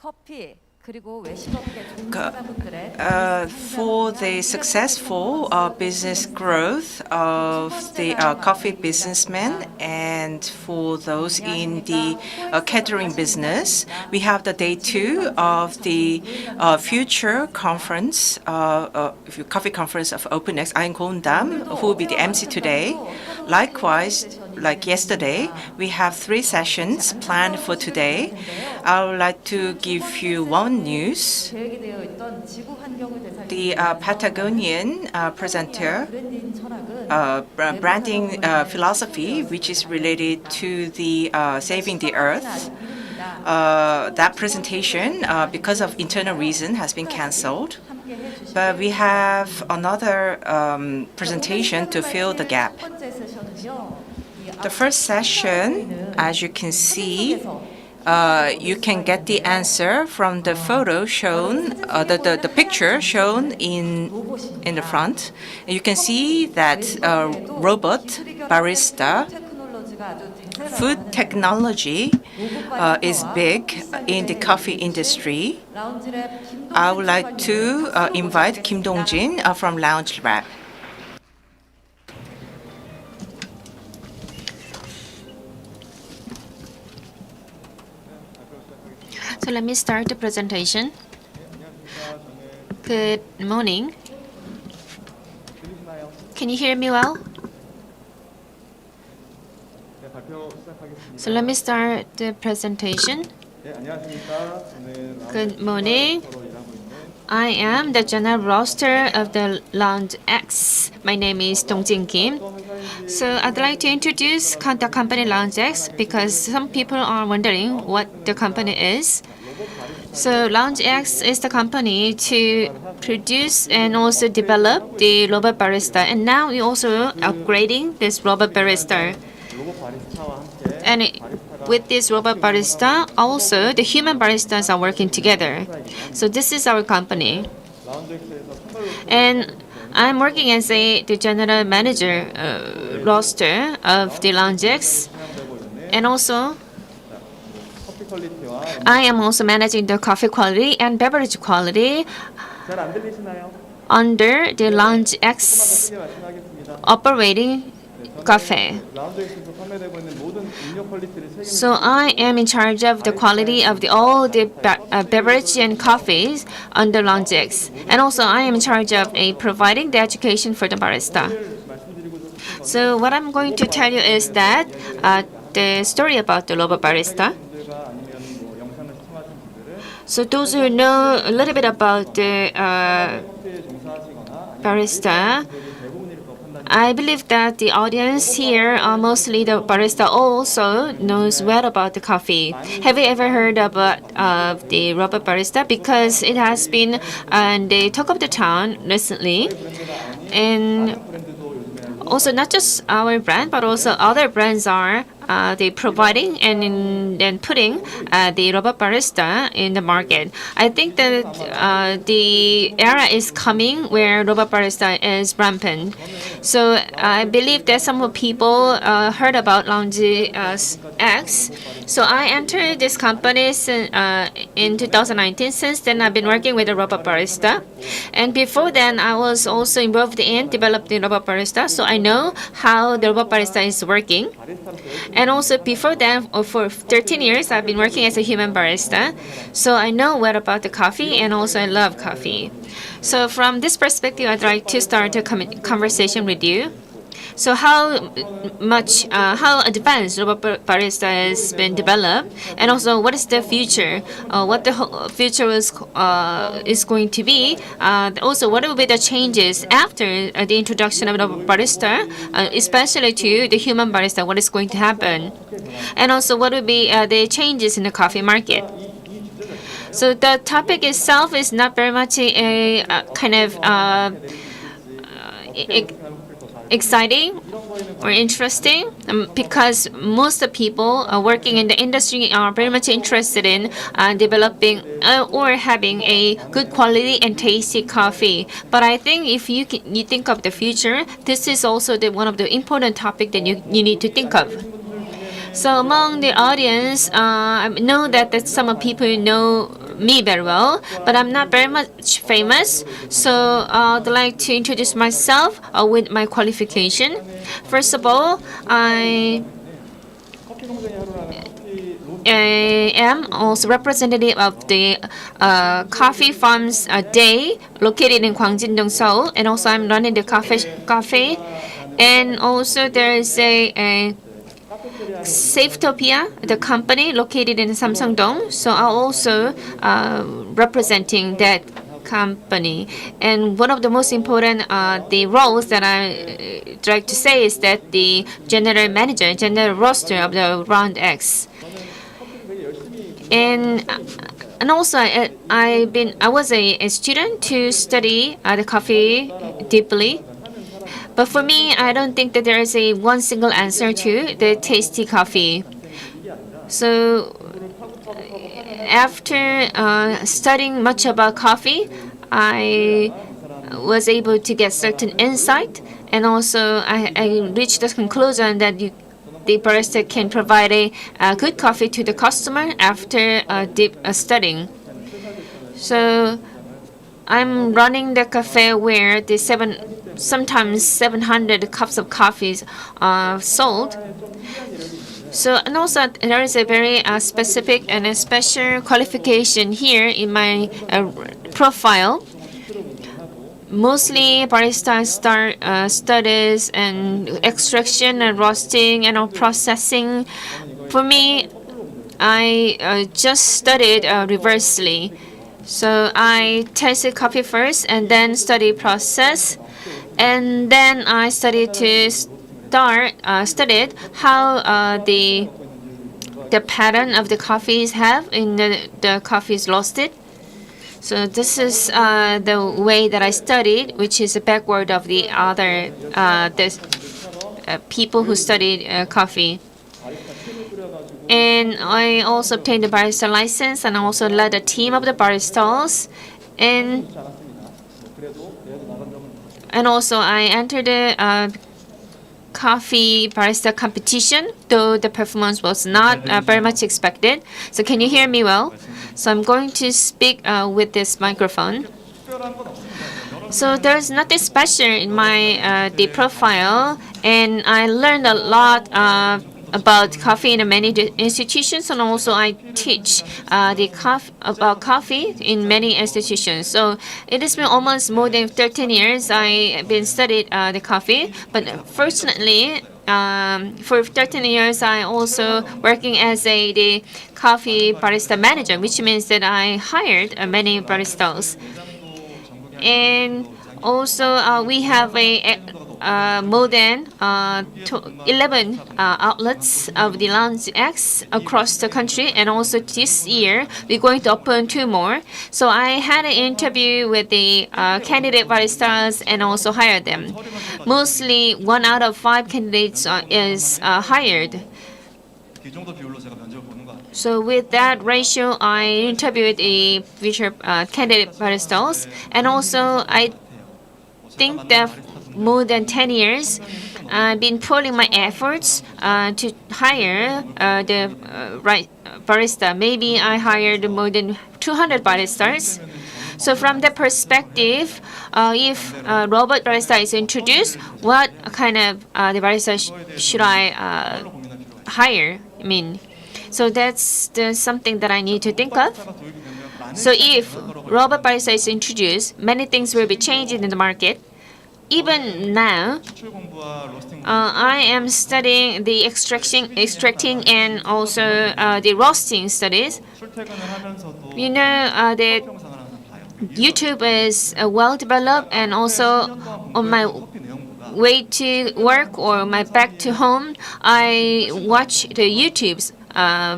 커피 그리고 외식업계 Co- 종사자분들의 For the successful business growth of the coffee businessmen and for those in the catering business, we have the day 2 of the future conference, coffee conference of OpenX. I'm Dam, who will be the MC today. Likewise, like yesterday, we have 3 sessions planned for today. I would like to give you one news. 계획이 되어 있던 지구 환경을 대상으로 The Patagonian presenter 브랜딩 철학은 branding philosophy, which is related to the saving the earth. That presentation, because of internal reason, has been cancelled. But we have another presentation to fill the gap. The first session, as you can see, you can get the answer from the photo shown, the picture shown in the front. You can see that robot barista food technology is big in the coffee industry. I would like to invite Kim Dong-jin from Lounge Lab. So let me start the presentation. Good morning. Can you hear me well? So let me start the presentation. Good morning. I am the general roster of the Lounge X. My name is Dong-jin Kim. So I'd like to introduce the company Lounge X because some people are wondering what the company is. So Lounge X is the company to produce and also develop the robot barista, and now we're also upgrading this robot barista. And with this robot barista, also the human baristas are working together. So this is our company. And I'm working as the general manager roster of the Lounge X. And also, I am also managing the coffee quality and beverage quality under the Lounge X operating cafe. So I am in charge of the quality of all the beverage and coffees under Lounge X. And also I am in charge of providing the education for the barista. So what I'm going to tell you is that the story about the robot barista. So those who know a little bit about the barista, I believe that the audience here, mostly the barista, also knows well about the coffee. Have you ever heard about the robot barista? Because it has been the talk of the town recently. And also not just our brand, but also other brands are they providing and then putting the robot barista in the market. I think that the era is coming where robot barista is rampant. So I believe that some people heard about Lounge X. So I entered this company in 2019. Since then, I've been working with a robot barista. And before then, I was also involved in developing robot barista. So I know how the robot barista is working. And also before that, for 13 years, I've been working as a human barista. So I know well about the coffee, and also I love coffee. So from this perspective, I'd like to start a conversation with you. So how advanced robot barista has been developed, and also what is the future? What the future is going to be? Also, what will be the changes after the introduction of robot barista, especially to the human barista? What is going to happen? And also, what will be the changes in the coffee market? So the topic itself is not very much a kind of exciting or interesting because most of the people working in the industry are very much interested in developing or having a good quality and tasty coffee. But I think if you think of the future, this is also one of the important topics that you need to think of. So among the audience, I know that some people know me very well, but I'm not very much famous. So I'd like to introduce myself with my qualification. First of all, I am also representative of the coffee farms day located in Gwangjin-dong, Seoul, and also I'm running the cafe, and also there is a Safetopia, the company located in Samsung-dong. So I'm also representing that company. And one of the most important the roles that I like to say is that the general manager, general roaster of the Round X. And also I was a student to study the coffee deeply. But for me, I don't think that there is a one single answer to the tasty coffee. So after studying much about coffee, I was able to get certain insight, and also I reached the conclusion that the barista can provide a good coffee to the customer after deep studying. So I'm running the cafe where the sometimes 700 cups of coffees are sold. So, and also there is a very specific and a special qualification here in my profile. Mostly barista studies and extraction and roasting and processing. For me, I just studied reversely. So I tasted coffee first and then study process, and then I studied how the pattern of the coffees have in the coffees roasted. So this is the way that I studied, which is backward of the other people who studied coffee. And I also obtained the barista license, and I also led a team of the baristas. And also I entered the coffee barista competition, though the performance was not very much expected. So can you hear me well? So I'm going to speak with this microphone. So there's nothing special in my the profile, and I learned a lot about coffee in many institutions, and also I teach about coffee in many institutions. So it has been almost more than 13 years I've been studied the coffee. But fortunately, for 13 years I also working as the coffee barista manager, which means that I hired many baristas. And also we have more than 11 outlets of the Lounge X across the country, and also this year we're going to open 2 more. So I had an interview with the candidate baristas and also hired them. Mostly 1 out of 5 candidates is hired. So with that ratio, I interviewed the future candidate baristas, and also I think that more than 10 years, I've been putting my efforts to hire the right barista. Maybe I hired more than 200 baristas. So from that perspective, if robot barista is introduced, what kind of the barista should I hire? I mean, so that's something that I need to think of. So if robot barista is introduced, many things will be changing in the market. Even now, I am studying the extracting and also the roasting studies. You know that YouTube is well developed, and also on my way to work or my back to home, I watch the YouTube's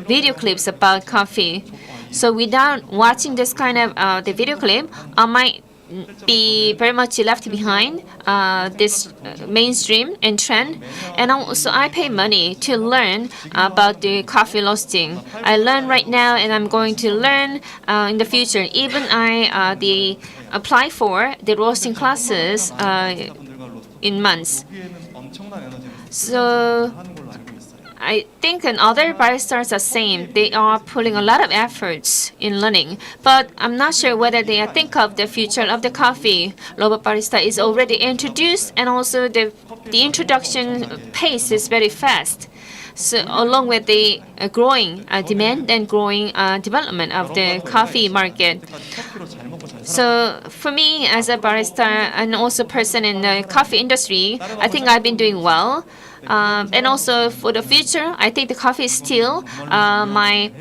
video clips about coffee. So without watching this kind of the video clip, I might be very much left behind this mainstream and trend. And also I pay money to learn about the coffee roasting. I learn right now, and I'm going to learn in the future. Even I apply for the roasting classes in months. So I think and other baristas are same. They are putting a lot of efforts in learning, but I'm not sure whether they think of the future of the coffee. Robot barista is already introduced, and also the introduction pace is very fast. So along with the growing demand and growing development of the coffee market. So for me as a barista and also person in the coffee industry, I think I've been doing well. And also for the future, I think the coffee is still my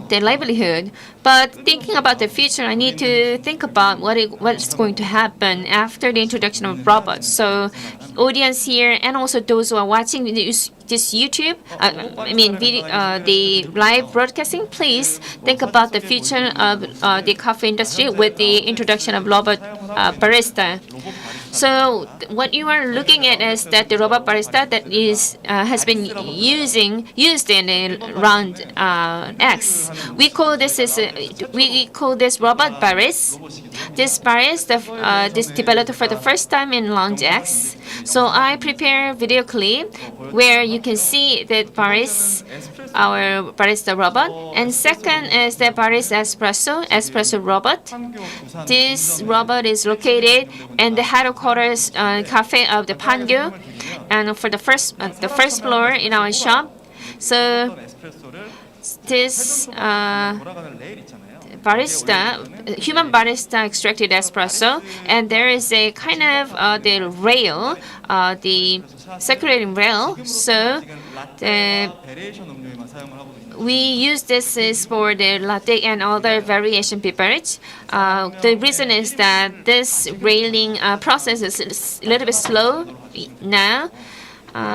the livelihood. But thinking about the future, I need to think about what's going to happen after the introduction of robots. So audience here and also those who are watching this YouTube, the live broadcasting, please think about the future of the coffee industry with the introduction of robot barista. So what you are looking at is that the robot barista that has been used in the round X. We call this robot baris. This baris this developed for the first time in round X. So I prepare video clip where you can see that baris, our barista robot, and second is the baris espresso robot. This robot is located in the headquarters cafe of the Pangyo, and for the first floor in our shop. So this human barista extracted espresso, and there is a kind of the rail, the circulating rail. So we use this is for the latte and other variation beverage. The reason is that this railing process is a little bit slow now.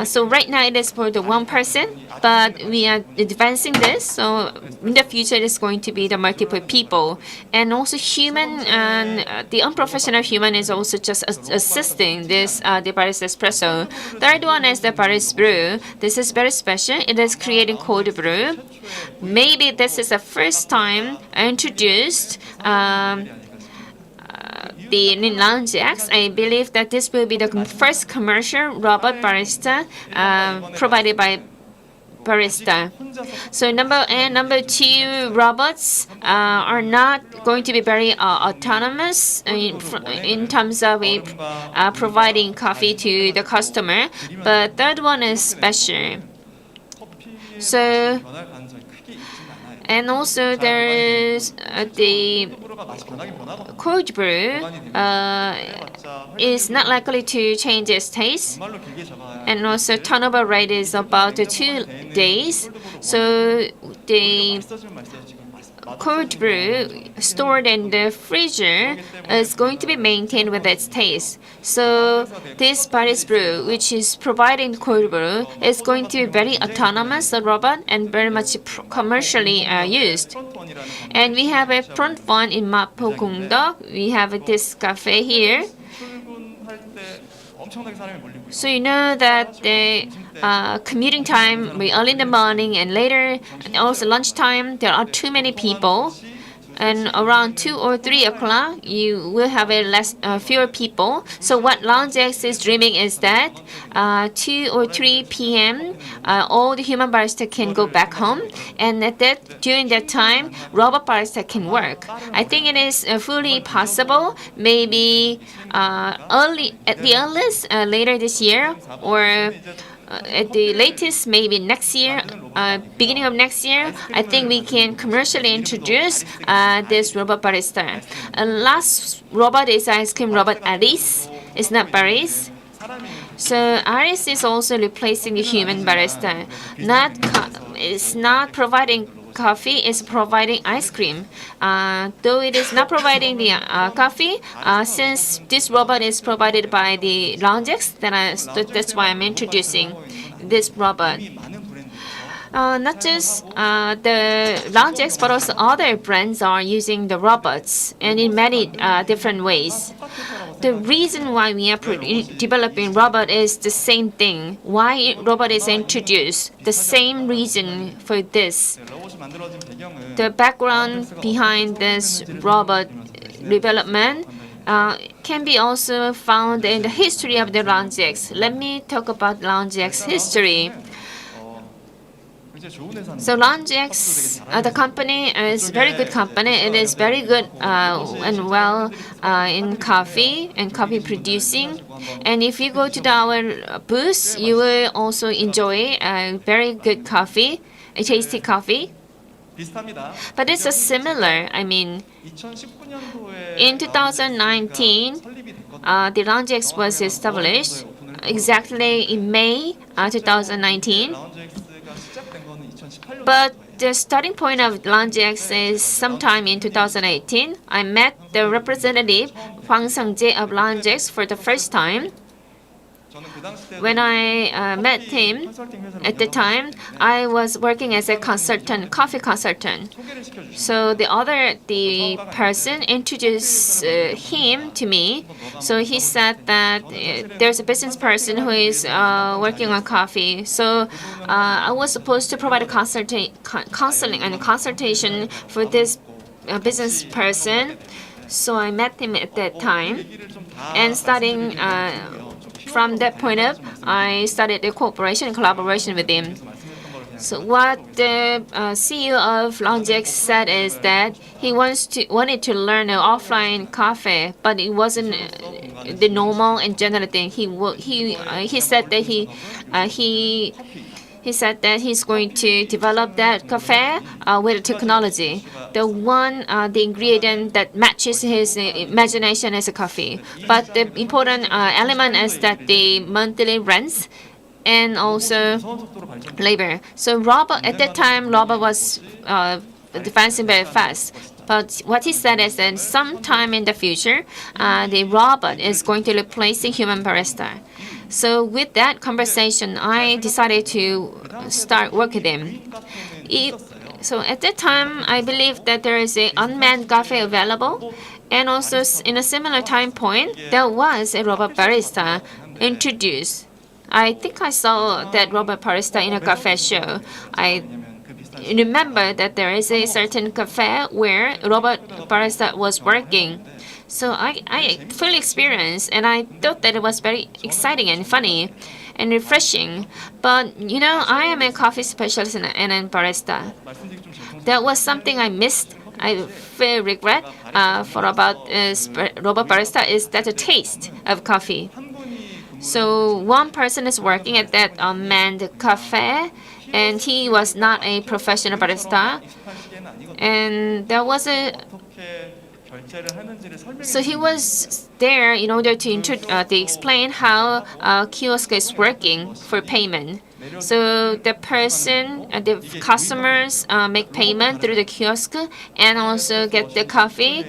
So right now it is for the one person, but we are advancing this. So in the future it is going to be the multiple people, and also human and the unprofessional human is also just assisting this the barista espresso. Third one is the barista brew. This is very special. It is creating cold brew. Maybe this is the first time I introduced. The Lounge X. I believe that this will be the first commercial robot barista provided by barista. So number two robots are not going to be very autonomous in terms of providing coffee to the customer, but third one is special. So and also there is the cold brew is not likely to change its taste, and also turnover rate is about 2 days. So the cold brew stored in the freezer is going to be maintained with its taste. So this barista brew, which is providing cold brew, is going to be very autonomous robot and very much commercially used. And we have a front one in Mapo Gongdeok. We have this cafe here. So you know that the commuting time, early in the morning and later, and also lunchtime, there are too many people. And around 2 or 3 o'clock, you will have fewer people. So what Lounge X is dreaming is that 2 or 3 p.m., all the human barista can go back home, and during that time, robot barista can work. I think it is fully possible. Maybe at the earliest later this year, or at the latest, maybe next year, beginning of next year, I think we can commercially introduce this robot barista. Last robot is ice cream robot Aris. It's not Baris. So Aris is also replacing the human barista. It's not providing coffee, it's providing ice cream. Though it is not providing the coffee, since this robot is provided by the Lounge X, that's why I'm introducing this robot. Not just the Lounge X, but also other brands are using the robots, and in many different ways. The reason why we are developing robot is the same thing. Why robot is introduced? The same reason for this. The background behind this robot development can be also found in the history of the Lounge X. Let me talk about Lounge X history. So Longex, the company is very good company. It is very good and well in coffee and coffee producing. And if you go to our booth, you will also enjoy a very good coffee, a tasty coffee. But it's a similar. I mean, in 2019, the Longex was established exactly in May 2019. But the starting point of Longex is sometime in 2018. I met the representative Hwang Sang-jae of Longex for the first time. When I met him at the time, I was working as a consultant, coffee consultant. So the person introduced him to me. So he said that there's a business person who is working on coffee. So I was supposed to provide a counseling and consultation for this business person. So I met him at that time, and starting from that point up, I started a cooperation and collaboration with him. So what the CEO of Longex said is that he wanted to learn an offline cafe, but it wasn't the normal and general thing. He said that he said that he's going to develop that cafe with technology. The ingredient that matches his imagination as a coffee. But the important element is that the monthly rents and also labor. So Robert, at that time, Robert was advancing very fast. But what he said is that sometime in the future, the robot is going to replace the human barista. So with that conversation, I decided to start work with him. So at that time, I believe that there is an unmanned cafe available, and also in a similar time point, there was a robot barista introduced. I think I saw that robot barista in a cafe show. I remember that there is a certain cafe where robot barista was working. So I fully experienced, and I thought that it was very exciting and funny and refreshing. But you know, I am a coffee specialist and a barista. That was something I missed. I feel regret for about robot barista is that the taste of coffee. So one person is working at that unmanned cafe, and he was not a professional barista. And there was so he was there in order to explain how kiosk is working for payment. So the customers make payment through the kiosk and also get the coffee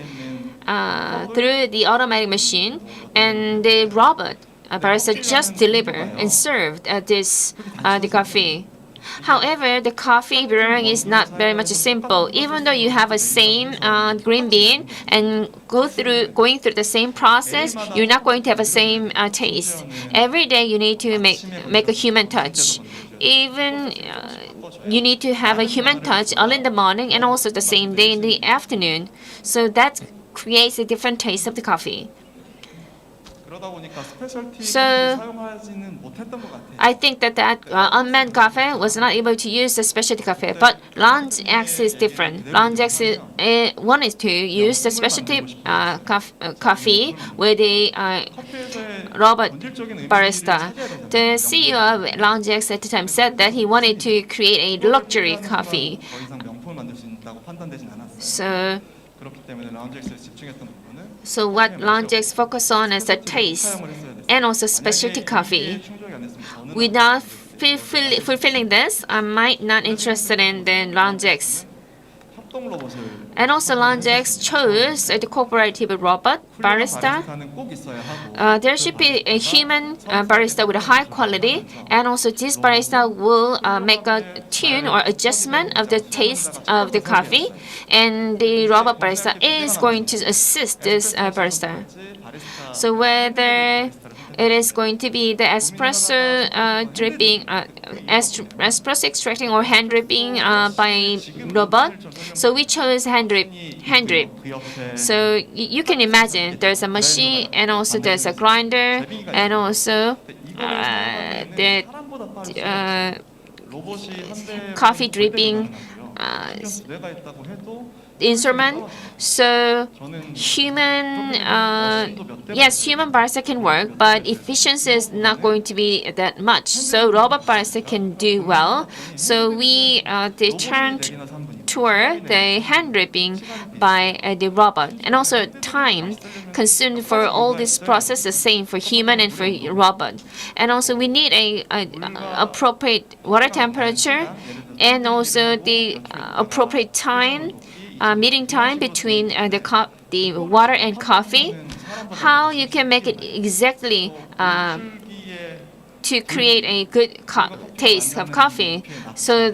through the automatic machine, and the robot barista just deliver and served the coffee. However, the coffee brewing is not very much simple. Even though you have a same green bean and going through the same process, you're not going to have the same taste. Every day you need to make a human touch. Even you need to have a human touch early in the morning and also the same day in the afternoon. So that creates a different taste of the coffee. So I think that unmanned cafe was not able to use the specialty cafe, but Longex is different. Longex wanted to use the specialty coffee with a robot barista. The CEO of Longex at the time said that he wanted to create a luxury coffee. So what Longex focus on is the taste and also specialty coffee. Without fulfilling this, I might not interested in the Longex. And also Longex chose the cooperative robot barista. There should be a human barista with a high quality, and also this barista will make a tune or adjustment of the taste of the coffee, and the robot barista is going to assist this barista. So whether it is going to be the espresso dripping, espresso extracting or hand dripping by robot. So we chose hand drip. So you can imagine there's a machine and also there's a grinder and also the coffee dripping instrument. So yes, human barista can work, but efficiency is not going to be that much. So robot barista can do well. So they turned toward the hand dripping by the robot, and also time consumed for all this process the same for human and for robot. And also we need a appropriate water temperature, and also the appropriate time, meeting time between the water and coffee. How you can make it exactly to create a good taste of coffee. So,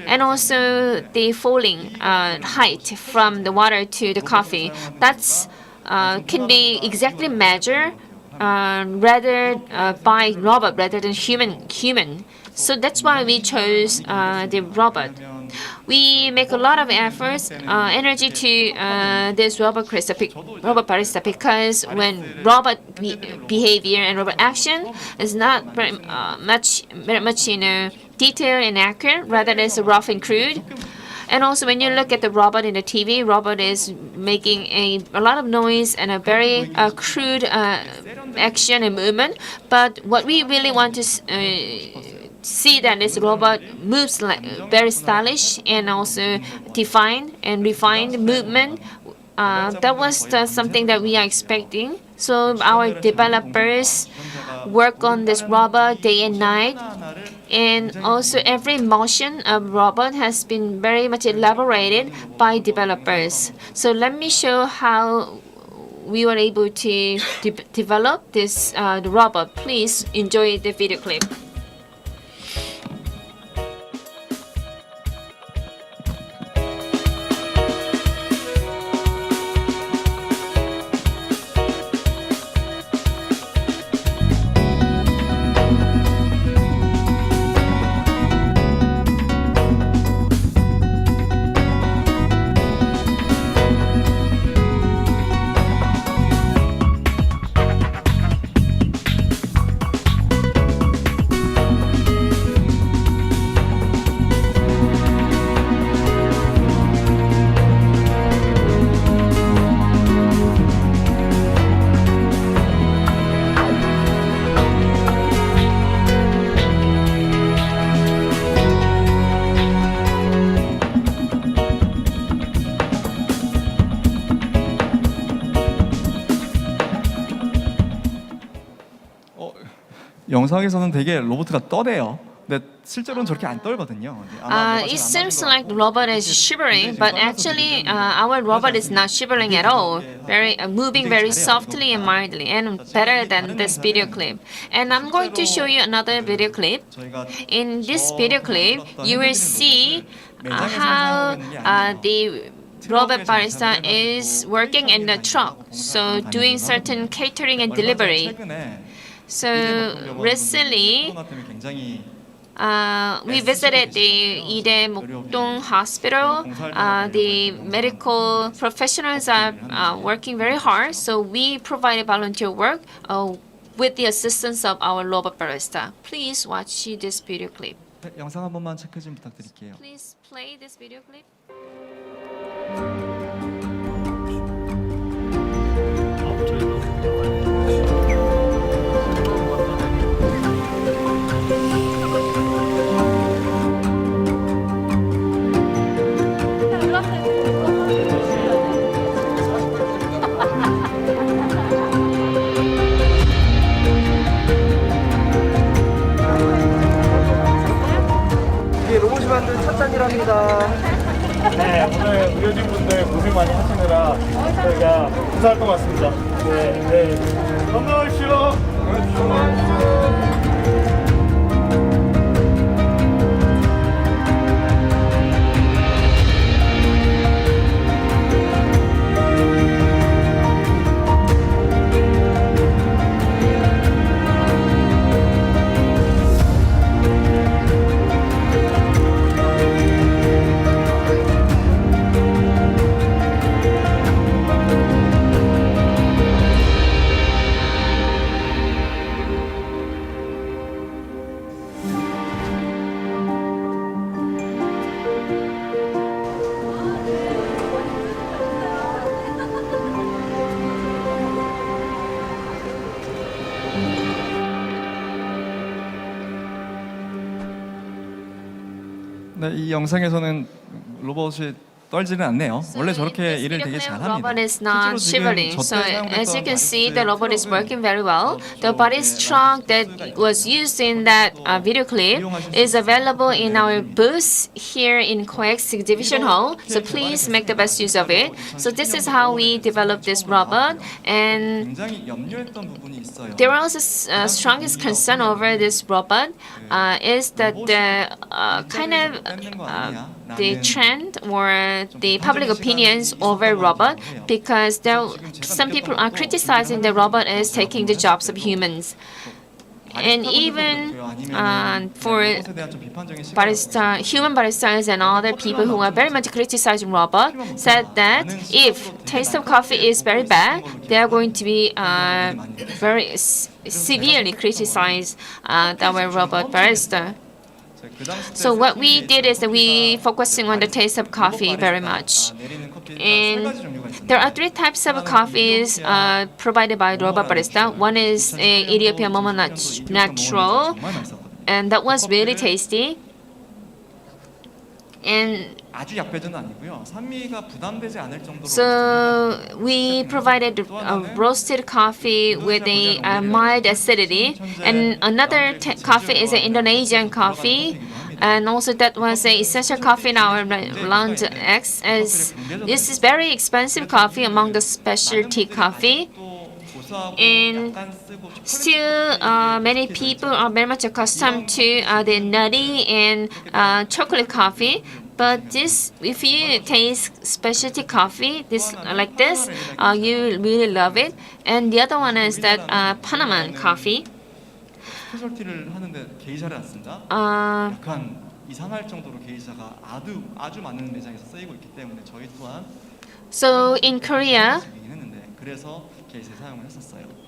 and also the falling height from the water to the coffee. That's can be exactly measured rather by robot rather than human. So that's why we chose the robot. We make a lot of efforts, energy to this robot barista, because when robot behavior and robot action is not very much detailed and accurate, rather it's rough and crude. And also when you look at the robot in the TV, robot is making a lot of noise and a very crude action and movement. But what we really want to see that this robot moves like very stylish and also defined and refined movement. That was something that we are expecting. So our developers work on this robot day and night. And also every motion of robot has been very much elaborated by developers. So let me show how we were able to develop this the robot. Please enjoy the video clip. 영상에서는 되게 로봇가 떠대요. 근데 실제로는 저렇게 안 떨거든요. It seems like the robot is shivering, but actually our robot is not shivering at all. Moving very softly and mildly, and better than this video clip. And I'm going to show you another video clip. In this video clip, you will see how the robot barista is working in the truck, so doing certain catering and delivery. So recently, we visited the Ide Mokdong Hospital. The medical professionals are working very hard, so we provided volunteer work with the assistance of our robot barista. Please watch this video clip. 영상 한 번만 체크 좀 부탁드릴게요. Please play this video clip. 로봇이 만든 첫 잔이랍니다. 네, 오늘 의료진분들 고생 많이 하시느라 저희가 감사할 것 같습니다. 네. 건강하십시오. 네, 이 영상에서는 로봇이 떨지는 않네요. 원래 저렇게 This 일을 video 되게 clip, 잘합니다. robot is not 실제로 shivering. 지금 So 저때 as you can see, 사용했던 the robot is 마이크 working very well. The 저쪽에 body's trunk that was used in that video clip is available in our booth here in COEX Exhibition Hall. So please make the best use of it. So this is how we developed this robot, and 굉장히 염려했던 부분이 있어요. there was a strongest concern over this robot is that the kind of the trend or the public opinions over robot, because some people are criticizing the robot as taking the jobs of humans. And even for human baristas and other people who are very much criticizing robot said that if taste of coffee is very bad, they are going to be very severely criticize our robot barista. So what we did is that we focusing on the taste of coffee very much. And there are three types of coffees provided by robot barista. One is Ethiopian Momo Natural, and that was really tasty. And 아주 약배전은 아니고요. 산미가 부담되지 않을 정도로 so we provided roasted coffee with a mild acidity, and another coffee is an Indonesian coffee, and also that was a essential coffee in our lounge X, as this is very expensive coffee among the specialty coffee. And still, many people are very much accustomed to the nutty and chocolate coffee. But this, if you taste specialty coffee, this like this, you really love it. And the other one is that Panama coffee. 스페셜티를 하는데 게이샤를 안 쓴다? 약간 이상할 정도로 게이샤가 아주 많은 매장에서 쓰이고 있기 때문에 저희 또한 So in Korea, 했는데 그래서 게이샤 사용을 했었어요.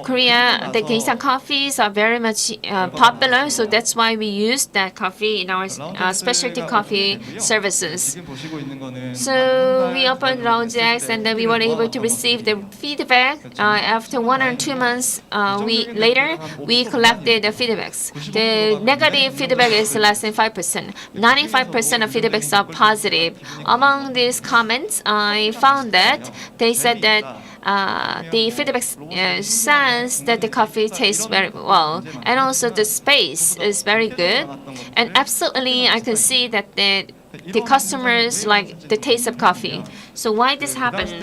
Korea, the geisha coffees are very much popular, so that's why we use that coffee in our specialty coffee services. 지금 보시고 있는 거는 So we opened Lounge X, and then we were able to receive the feedback. After 1 or 2 months later, we collected the feedbacks. The negative feedback is less than 5%. 95% of feedbacks are positive. Among these comments, I found that they said that the feedback says that the coffee tastes very well, and also the space is very good, and absolutely I can see that the customers like the taste of coffee. So why this happened?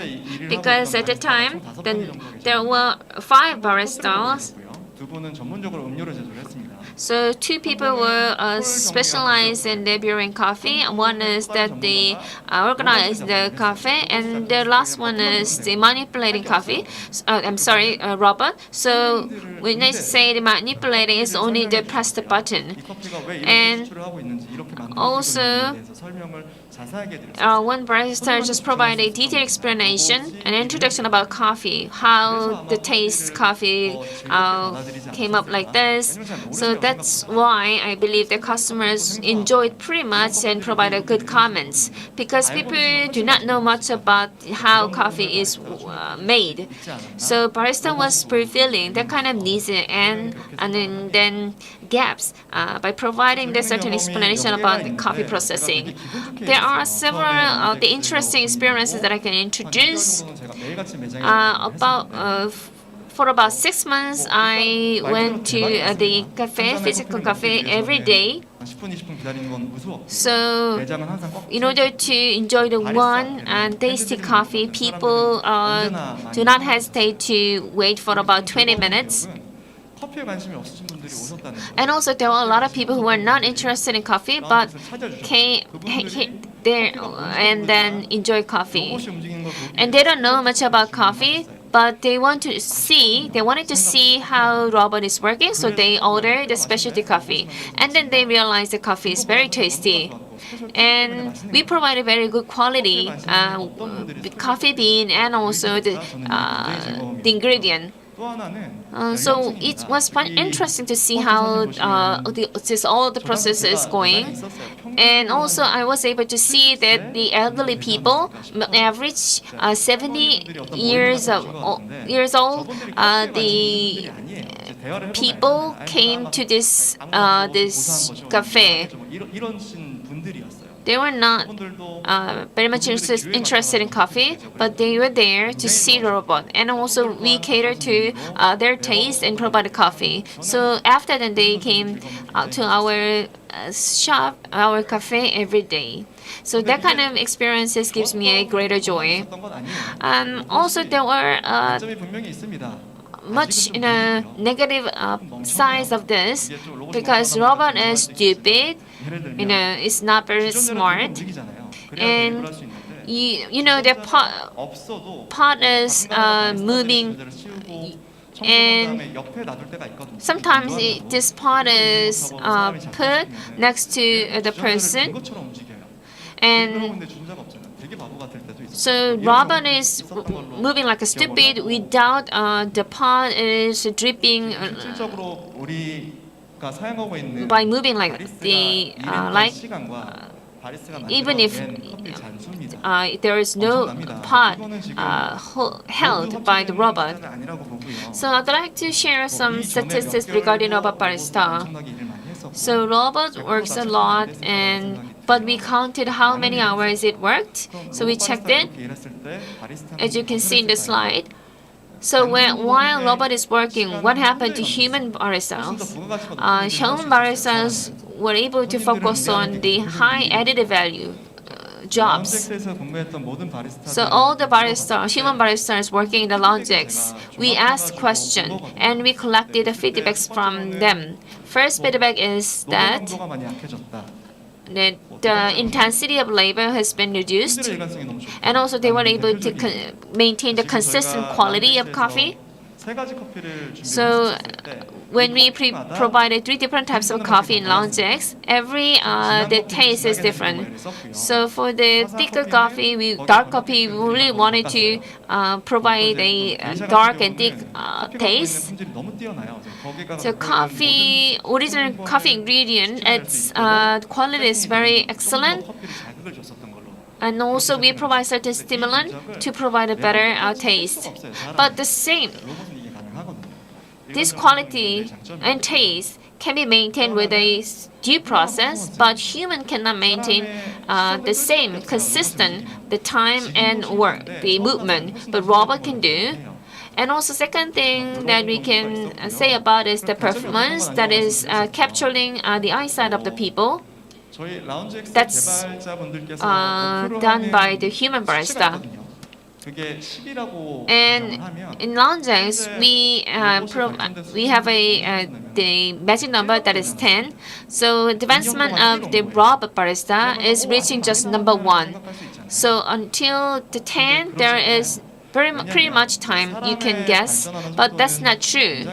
Because at the time, then there were 5 baristas. 두 분은 전문적으로 음료를 제조했습니다. So 2 people were specialized in the brewing coffee. One is that they organize the coffee, and the last one is the manipulating coffee. I'm sorry, robot. So when I say the manipulating, is only the press the button. And also, one barista just provided a detailed explanation, an introduction about coffee, how the taste coffee came up like this. So that's why I believe the customers enjoyed pretty much and provided good comments, because people do not know much about how coffee is made. So barista was fulfilling that kind of needs and then gaps by providing the certain explanation about the coffee processing. There are several the interesting experiences that I can introduce. For about 6 months, I went to the cafe, physical cafe, every day. So, in order to enjoy the one and tasty coffee, people do not hesitate to wait for about 20 minutes. And also, there were a lot of people who were not interested in coffee, but came there and then enjoy coffee. And they don't know much about coffee, but they wanted to see how robot is working, so they ordered the specialty coffee. And then they realized the coffee is very tasty. And we provided very good quality coffee bean and also the ingredient. So it was interesting to see how all the process is going. And also I was able to see that the elderly people, average 70 years old, people came to this cafe. 이런 분들이었어요. They were not very much interested in coffee, but they were there to see the robot. And also we cater to their taste and provide coffee. So after that, they came to our shop, our cafe every day. So that kind of experiences gives me a greater joy. Also, there were 장점이 분명히 있습니다. much negative sides of this because robot is stupid, it's not very smart, and the pot is moving, and sometimes this pot is put next to the person, and so robot is moving like a stupid without the pot is dripping by moving like the even if there is no pot held by the robot. So I'd like to share some statistics regarding robot barista. So robot works a lot, but we counted how many hours it worked. So we checked it, as you can see in the slide. So while robot is working, what happened to human baristas? Human baristas were able to focus on the high added value jobs. So all the baristas, human baristas working in the Loungex, we asked questions and we collected the feedbacks from them. First feedback is that the intensity of labor has been reduced, and also they were able to maintain the consistent quality of coffee. So when we provided 3 different types of coffee in Loungex, the taste is different. So for the thicker coffee, dark coffee, we really wanted to provide a dark and thick taste. So original coffee ingredient, its quality is very excellent. And also we provide certain stimulant to provide a better taste. But this quality and taste can be maintained with a due process, but human cannot maintain the same consistent the time and work, the movement, but robot can do. And also second thing that we can say about is the performance that is capturing the eyesight of the people. That's done by the human barista. And in Loungex, we have the magic number that is 10. So advancement of the robot barista is reaching just number 1. So until the 10, there is pretty much time you can guess, but that's not true.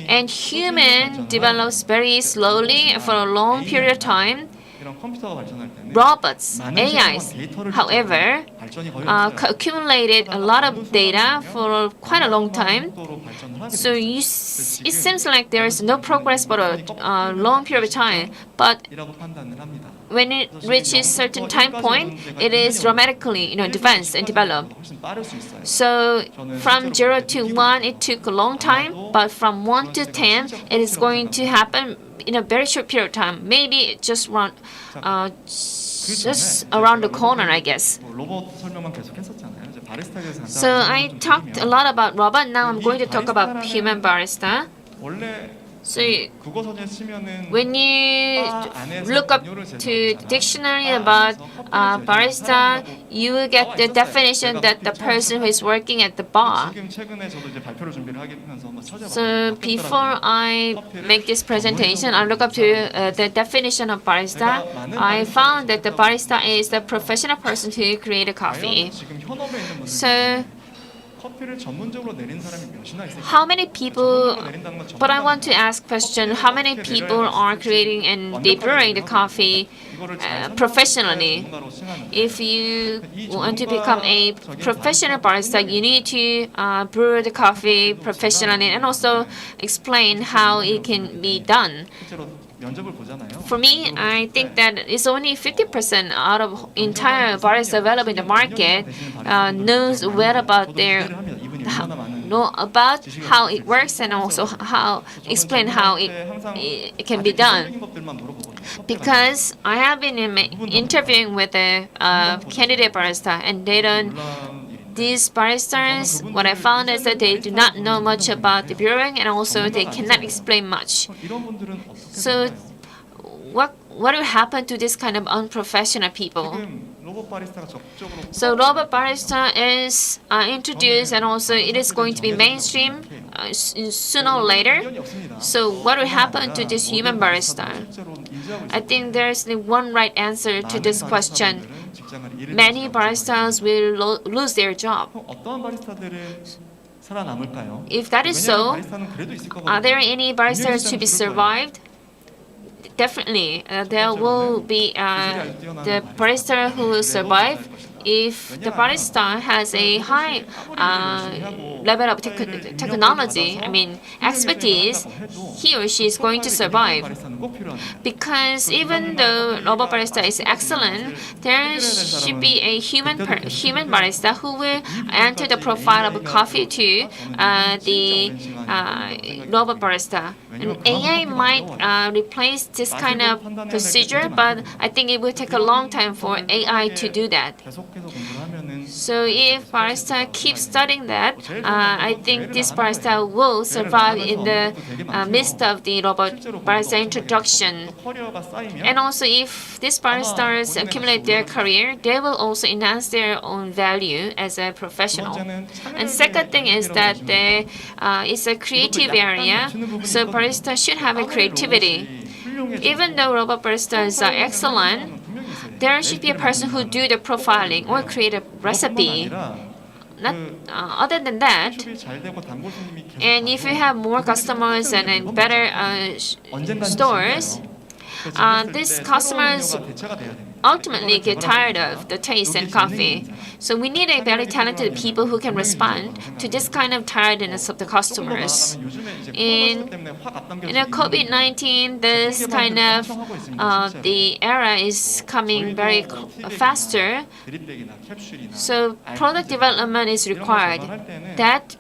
And human develops very slowly for a long period of time. Robots, AIs, however, accumulated a lot of data for quite a long time. So it seems like there is no progress for a long period of time. But when it reaches certain time point, it is dramatically advanced and developed. So from 0 to 1, it took a long time, but from 1 to 10, it is going to happen in a very short period of time. Maybe just around the corner, I guess. So I talked a lot about robot. Now I'm going to talk about human barista. So when you look up to the dictionary about barista, you will get the definition that the person who is working at the bar. So before I make this presentation, I look up to the definition of barista. I found that the barista is the professional person who creates coffee. So how many people, but I want to ask question, how many people are creating and brewing the coffee professionally? If you want to become a professional barista, you need to brew the coffee professionally and also explain how it can be done. For me, I think that it's only 50% out of entire barista available in the market knows well about know about how it works and also how explain how it can be done. Because I have been interviewing with a candidate barista, and they don't. These baristas, what I found is that they do not know much about the brewing, and also they cannot explain much. So, what will happen to this kind of unprofessional people? So robot barista is introduced, and also it is going to be mainstream sooner or later. So what will happen to this human barista? I think there's the one right answer to this question. Many baristas will lose their job. If that is so, are there any baristas to be survived? Definitely, there will be the barista who will survive if the barista has a high level of technology, expertise. He or she is going to survive. Because even though robot barista is excellent, there should be a human barista who will enter the profile of a coffee to the robot barista. And AI might replace this kind of procedure, but I think it will take a long time for AI to do that. So if barista keeps studying that, I think this barista will survive in the midst of the robot barista introduction. And also if these baristas accumulate their career, they will also enhance their own value as a professional. And second thing is that it's a creative area, so baristas should have a creativity. Even though robot baristas are excellent, there should be a person who do the profiling or create a recipe. Not other than that, and if you have more customers and better stores, these customers ultimately get tired of the taste and coffee. So we need a very talented people who can respond to this kind of tiredness of the customers. In COVID-19, this kind of the era is coming very faster. So product development is required. That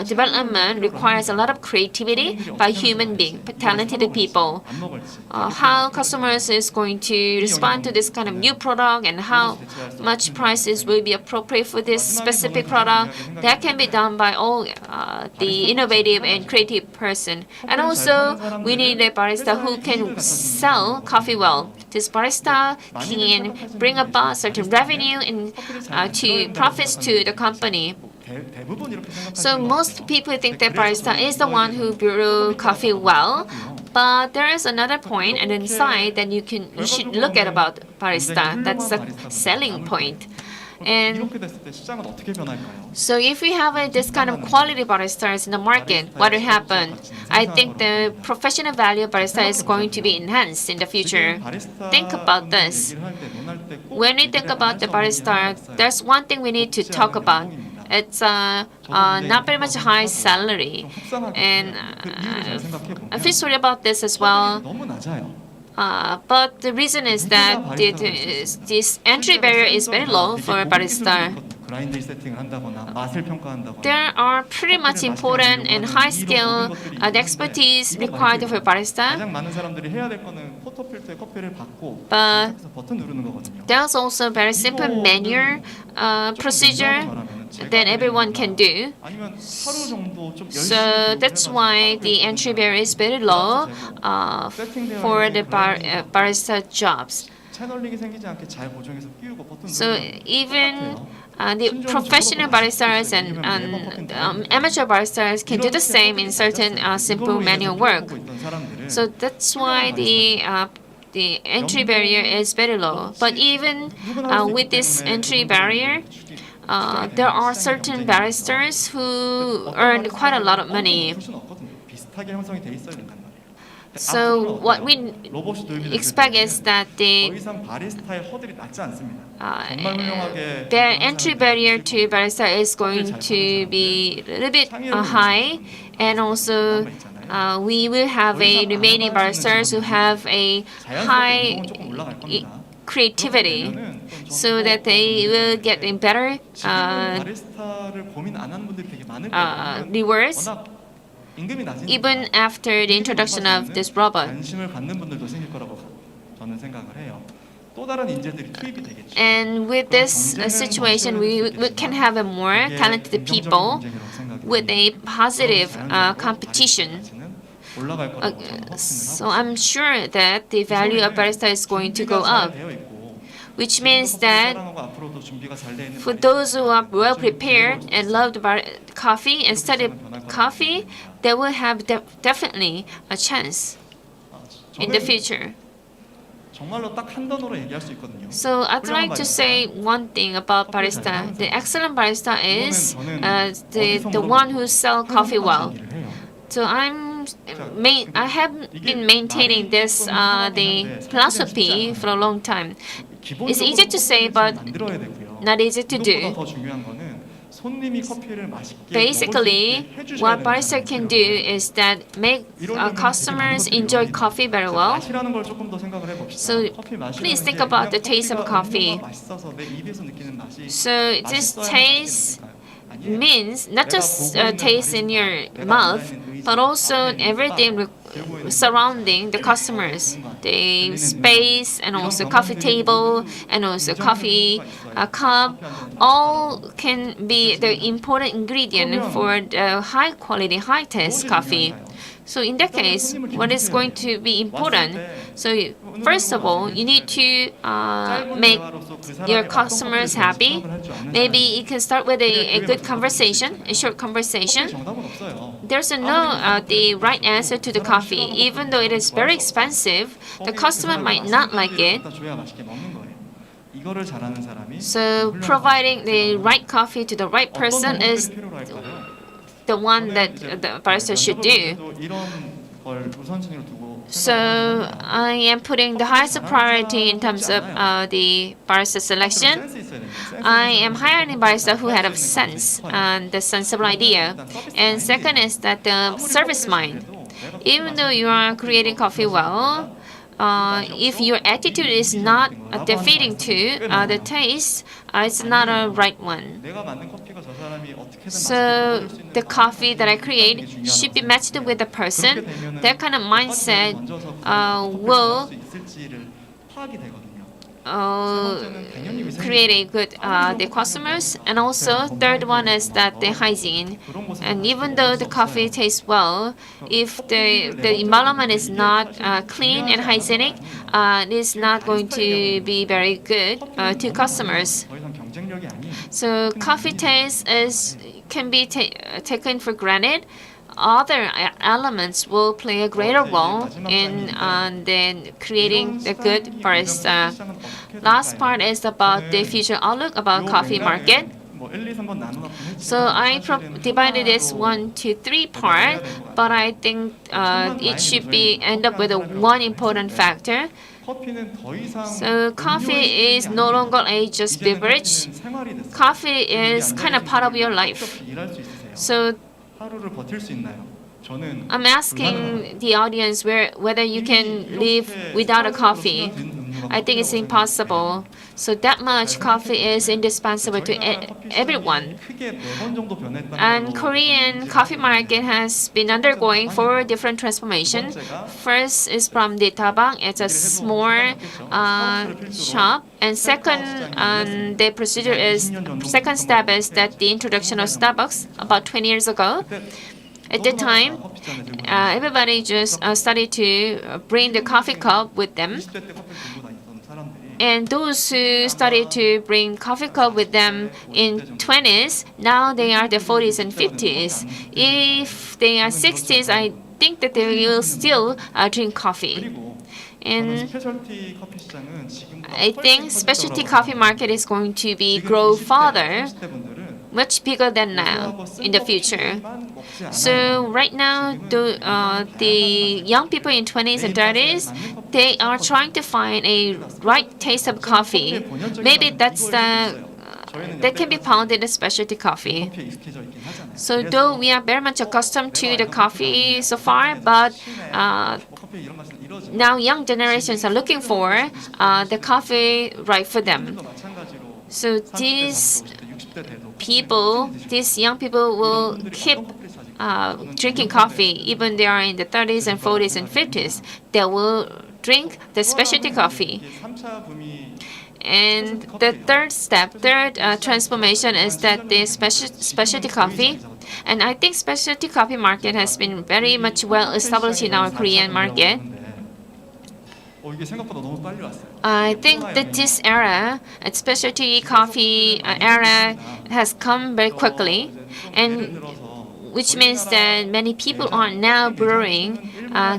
development requires a lot of creativity by human beings, talented people. How customers is going to respond to this kind of new product and how much prices will be appropriate for this specific product, that can be done by all the innovative and creative person. And also, we need a barista who can sell coffee well. This barista can bring about certain revenue and to profits to the company. So most people think that barista is the one who brew coffee well, but there is another point and inside that you should look at about barista. That's a selling point. And so if we have this kind of quality baristas in the market, what will happen? I think the professional value of barista is going to be enhanced in the future. Think about this. When we think about the barista, there's one thing we need to talk about. It's not very much high salary, and I feel sorry about this as well. But the reason is that this entry barrier is very low for a barista. There are pretty much important and high skill expertise required for a barista. But there's also a very simple manual procedure that everyone can do. So that's why the entry barrier is very low for the barista jobs. So even the professional baristas and amateur baristas can do the same in certain simple manual work. So that's why the entry barrier is very low. But even with this entry barrier, there are certain baristas who earn quite a lot of money. So what we expect is that their entry barrier to barista is going to be a little bit high, and also we will have a remaining baristas who have a high creativity so that they will get in better 바리스타를 고민 안 하는 분들이 되게 많을 거예요. rewards 워낙 임금이 낮으니까 even after the introduction of this robot. 관심을 갖는 분들도 생길 거라고 저는 생각을 해요. 또 다른 인재들이 투입이 되겠죠. And with this situation, we can have a more talented people with a positive competition. 올라갈 거라고 저는 확신을 So I'm sure that the value of barista is going to go up, which means that for those who are well prepared and love coffee and study coffee, they will have definitely a chance in the future. 정말로 딱 한 단어로 얘기할 수 있거든요. So I'd like to say one thing about barista. The excellent barista is the one who sells coffee well. So I have been maintaining this the philosophy for a long time. It's easy to say, but not easy to do. 더 중요한 거는 손님이 커피를 맛있게 Basically, what barista can do is that make customers enjoy coffee very well. 맛이라는 걸 조금 더 생각을 해봅시다. So 커피 맛이라는 please 게 think about the 그냥 taste of 커피가 coffee. 음료가 맛있어서 내 입에서 느끼는 맛이 So this 맛있어야 taste 맛있게 느낄까요? means not just taste in your mouth, but also everything surrounding the customers, the space, and also coffee table, and also coffee cup. All can be the important ingredient for the high quality, high taste coffee. So in that case, what is going to be important? So first of all, you need to make your customers happy. Maybe you can start with a good conversation, a short conversation. 정답은 없어요. There's no the right answer to the coffee. Even though it is very expensive, the customer might not like it. 줘야 맛있게 먹는 거예요. 이거를 잘하는 사람이 So providing the right coffee to the right person is 필요로 할까요? the one that the barista should do. 이런 걸 우선순위로 두고 So I am putting the highest priority in terms of the barista selection. 센스 있어야 됩니다. I am hiring barista who have sense and the sensible idea. And second is that the service mind. Even though you are creating coffee well, if your attitude is not defeating to the taste, it's not a right one. 내가 만든 커피가 저 사람이 어떻게든 So 맛있게 먹을 수 있는 the coffee that I create should be matched with the person. That kind of mindset will 수 있을지를 파악이 되거든요. create a good the customers. And also third one is that the hygiene. And even though the coffee tastes well, if the environment is not clean and hygienic, it is not going to be very good to customers. 더 이상 경쟁력이 아니에요. So coffee taste can be taken for granted. Other elements will play a greater role in then creating the good barista. Last part is about the future outlook about coffee market. 뭐 1, 2, 3번 나눠놨긴 했지만 So I divided this 1 to 3 part, but I think it should be end up with a one important factor. 커피는 더 이상 So coffee is no longer a just beverage. 생활이 됐어요. Coffee is kind of part of your life. 일할 수 있으세요? So 하루를 버틸 수 있나요? 저는 I'm asking the audience whether you can live without a coffee. I think it's impossible. So that much coffee is indispensable to everyone. 크게 4번 정도 변했다는 And 걸로 Korean coffee market has been undergoing 4 different transformations. First is from the tabang, it's a small shop. And second, the procedure is second step is that the introduction of Starbucks about 20 years ago. At the time, everybody just started to bring the coffee cup with them. 20대 때 커피를 들고 다니던 사람들이 And those who started to bring coffee cup with them in 20s, now they are the 40s and 50s. If they are 60s, I think that they will still drink coffee. 그리고 And 스페셜티 커피 시장은 지금보다 I think specialty coffee market is going to be grow further, 30대 분들은 much bigger than now in the future. So right now, the young people in 20s and 30s, they are trying to find a right taste of coffee. Maybe that's that can be found in the specialty coffee. 커피에 익숙해져 있긴 하잖아요. So though we are very much accustomed to the coffee so far, but 커피에 이런 맛은 이러죠. now young generations are looking for the coffee right for them. 도 마찬가지로 So 30대 these 40대 60대 돼도 people, these young people will keep drinking coffee even they are in the 30s and 40s and 50s. They will drink the specialty coffee. 3차 붐이 And the third transformation is that the specialty coffee. And I think specialty coffee market has been very much well established in our Korean market. 이게 생각보다 너무 빨리 왔어요. I think that this era, specialty coffee era, has come very quickly, and which means that many people are now brewing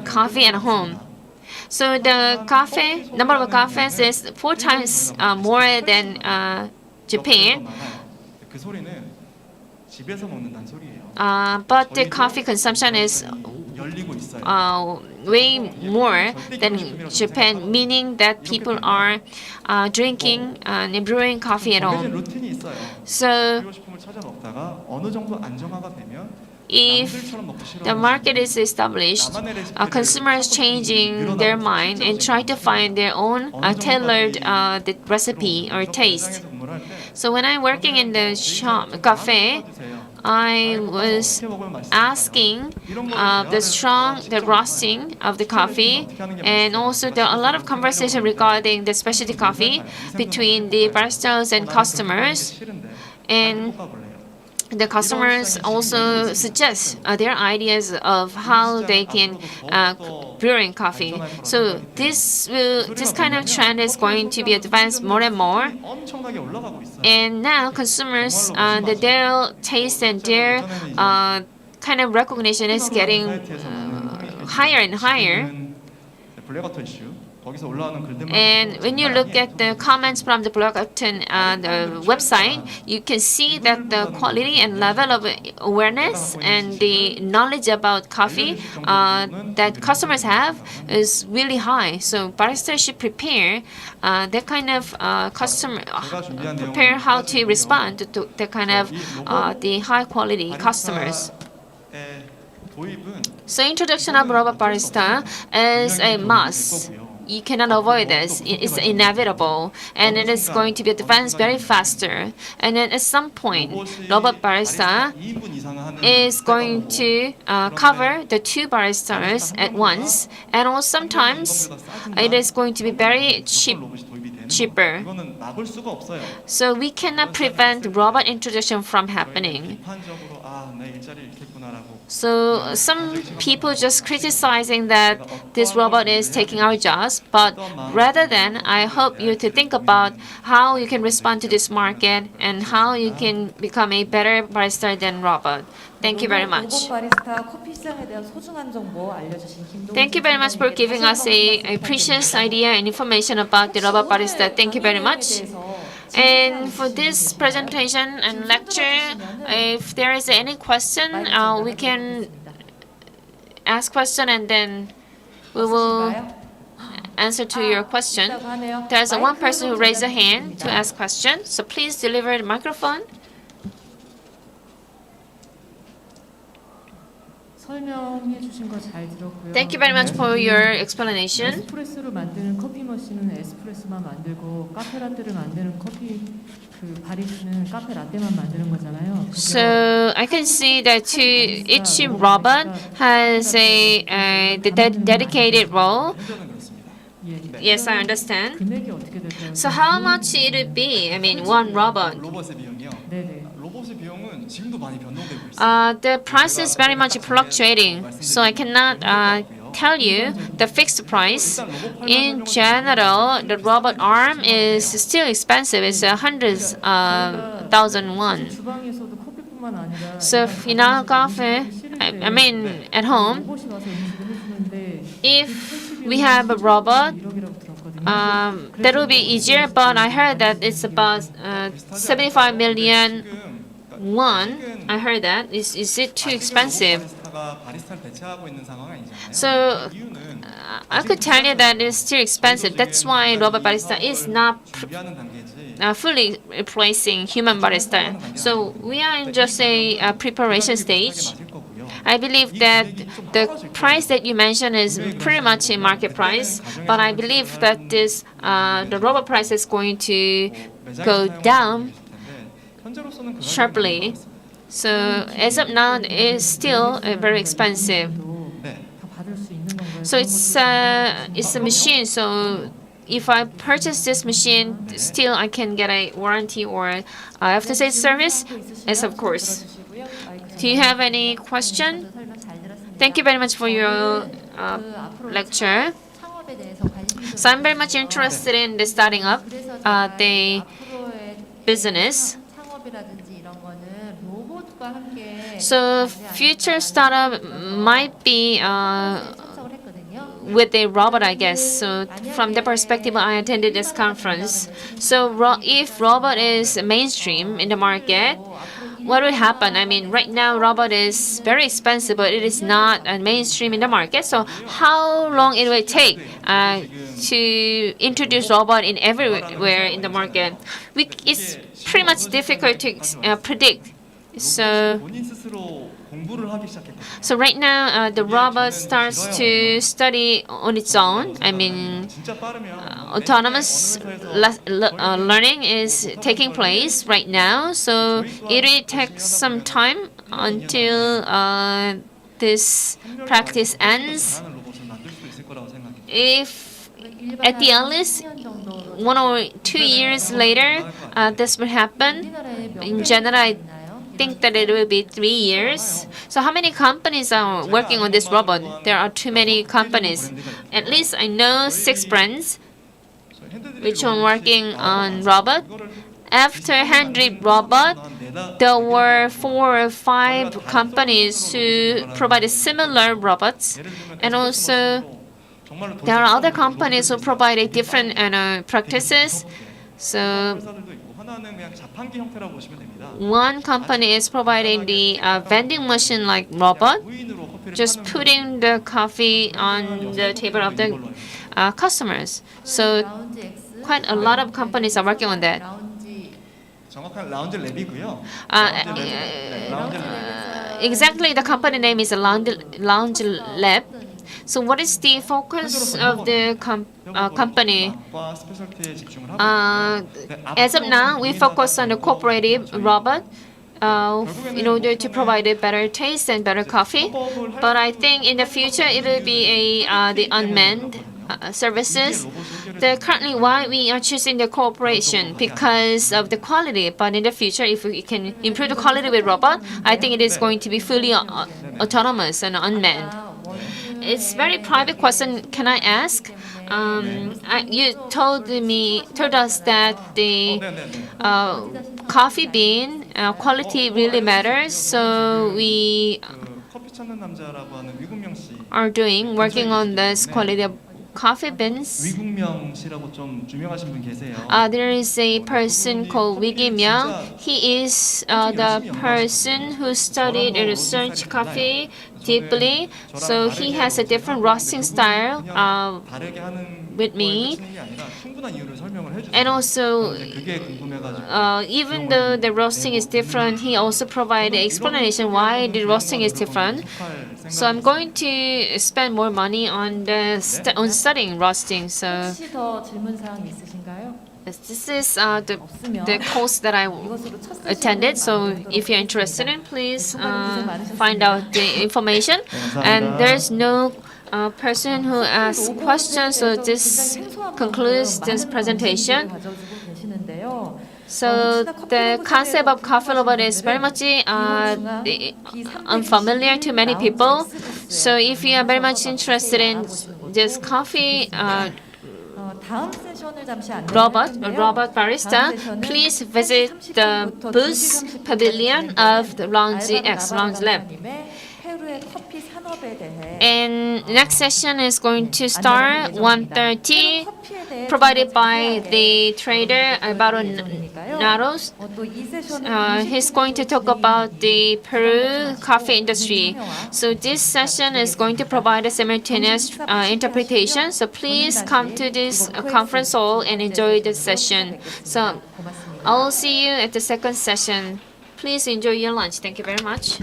coffee at home. So the number of coffees is 4 times more than Japan. 그 소리는 집에서 먹는다는 소리예요. But the coffee consumption is 열리고 있어요. way more than Japan, meaning that people are drinking and brewing coffee at 정해진 home. 루틴이 있어요. So 식품을 찾아 먹다가 어느 정도 안정화가 되면 if 남들처럼 먹기 싫어. the market is established, consumers changing their mind and try to find their own tailored the recipe or taste. So when I'm working in the cafe, I was asking the roasting of the coffee, and also there are a lot of conversation regarding the specialty coffee between the baristas and customers, and the customers also suggest their ideas of how they can brewing coffee. So this kind of trend is going to be advanced more and more. 엄청나게 올라가고 있어요. And now consumers, their taste and their kind of recognition is getting higher and higher. 블랙아웃 이슈. 거기서 올라오는 글들만 And when you look at the comments from the Bloggerton the website, you can see that the quality and level of awareness and the knowledge about coffee that customers have is really high. So baristas should prepare that kind of prepare how to respond to the kind of the high quality customers. 도입은 So introduction of robot barista is a must. You cannot avoid this. It's inevitable, and it is going to be advanced very faster. And then at some point, robot barista 2분 이상은 하는 is going to cover the 2 baristas at once, and also sometimes it is going to be very 로봇이 도입이 되는 cheaper. 이거는 막을 수가 없어요. So we cannot prevent robot introduction from happening. 비판적으로 내 일자리 잃겠구나라고. So some people just criticizing that this robot is taking our jobs, but rather than, I hope you to think about how you can respond to this market and how you can become a better barista than robot. Thank you very much. 로봇 바리스타 커피 시장에 대한 소중한 정보 알려주신 김동훈 Thank you very much for giving us a precious idea and information about the robot barista. Thank you very much. And for this presentation and lecture, if there is any question, we can ask question and then we will answer to your question. There's one person who raised a hand to ask question, so please deliver the microphone. 설명해 주신 거 잘 들었고요. Thank you very much for your explanation. 에스프레소를 만드는 커피 머신은 에스프레소만 만들고 카페라떼를 만드는 커피 바리스는 카페 라떼만 만드는 거잖아요. So I can see that each robot has a dedicated role. Yes, I understand. 금액이 어떻게 될까요? So how much it would be? I mean, one robot. 로봇의 비용이요. 네네. 로봇의 비용은 지금도 많이 변동되고 있어요. The price is very much fluctuating, so I cannot tell you the fixed price. In general, the robot arm is still expensive. It's 100,000 won. 주방에서도 커피뿐만 아니라 So in our cafe, I mean at home, 로봇이 와서 음식을 해주는데 if we have a robot, 1억이라고 들었거든요. that will be easier. But I heard that it's about 75 million won. I heard that. Is it too expensive? 바리스타가 바리스타를 대체하고 있는 상황은 아니잖아요. So 이유는 I could tell you that it's too expensive. That's why robot barista is not 준비하는 단계지. fully replacing human barista. So we are in just a preparation stage. 맞을 거고요. I believe that the price that you mentioned is pretty much a market price, but I believe that this the robot price is going to go down sharply. So as of now, it's still very expensive. 네. 더 받을 수 있는 건가요? So it's a machine. So if I purchase this machine, still I can get a warranty or after sales service. Yes, of course. Do you have any question? Thank you very much for your lecture. So I'm very much interested in the starting up the business. So future startup might be with a robot, I guess. So from the perspective, I attended this conference. So if robot is mainstream in the market, what would happen? I mean, right now robot is very expensive, but it is not mainstream in the market. So how long it will take to introduce robot in everywhere in the market? It's pretty much difficult to predict. So right now, the robot starts to study on its own. I mean, autonomous learning is taking place right now. So it will take some time until this practice ends. If at the earliest 1 or 2 years later, this will happen. In general, I think that it will be 3 years. So how many companies are working on this robot? There are too many companies. At least I know 6 brands which are working on robot. After Handry robot, there were 4 or 5 companies who provided similar robots, and also there are other companies who provided different practices. So one company is providing the vending machine like robot, just putting the coffee on the table of the customers. So quite a lot of companies are working on that. Exactly, the company name is Lounge Lab. So what is the focus of the company? As of now, we focus on the cooperative robot in order to provide a better taste and better coffee. But I think in the future it will be the unmanned services. Currently, why we are choosing the cooperation because of the quality. But in the future, if we can improve the quality with robot, I think it is going to be fully autonomous and unmanned. It's very private question. Can I ask? You told us that the coffee bean quality really matters. So we are working on this quality of coffee beans. There is a person called Wee Kim-young. He is the person who studied and researched coffee deeply. So he has a different roasting style with me. And also, even though the roasting is different, he also provided explanation why the roasting is different. So I'm going to spend more money on studying roasting. So 혹시 더 질문 사항 있으신가요? this is the course that I attended. So if you're interested in, please find out the information. And there's no person who asks questions. So this concludes this presentation. So the concept of coffee robot is very much unfamiliar to many people. So if you are very much interested in this coffee robot barista, please visit the booth pavilion of the Lounge Lab. And next session is going to start 1:30, provided by the trader Alvaro Naros. He's going to talk about the Peru coffee industry. So this session is going to provide a simultaneous interpretation. So please come to this conference hall and enjoy the session. So I'll see you at the second session. Please enjoy your lunch. Thank you very much.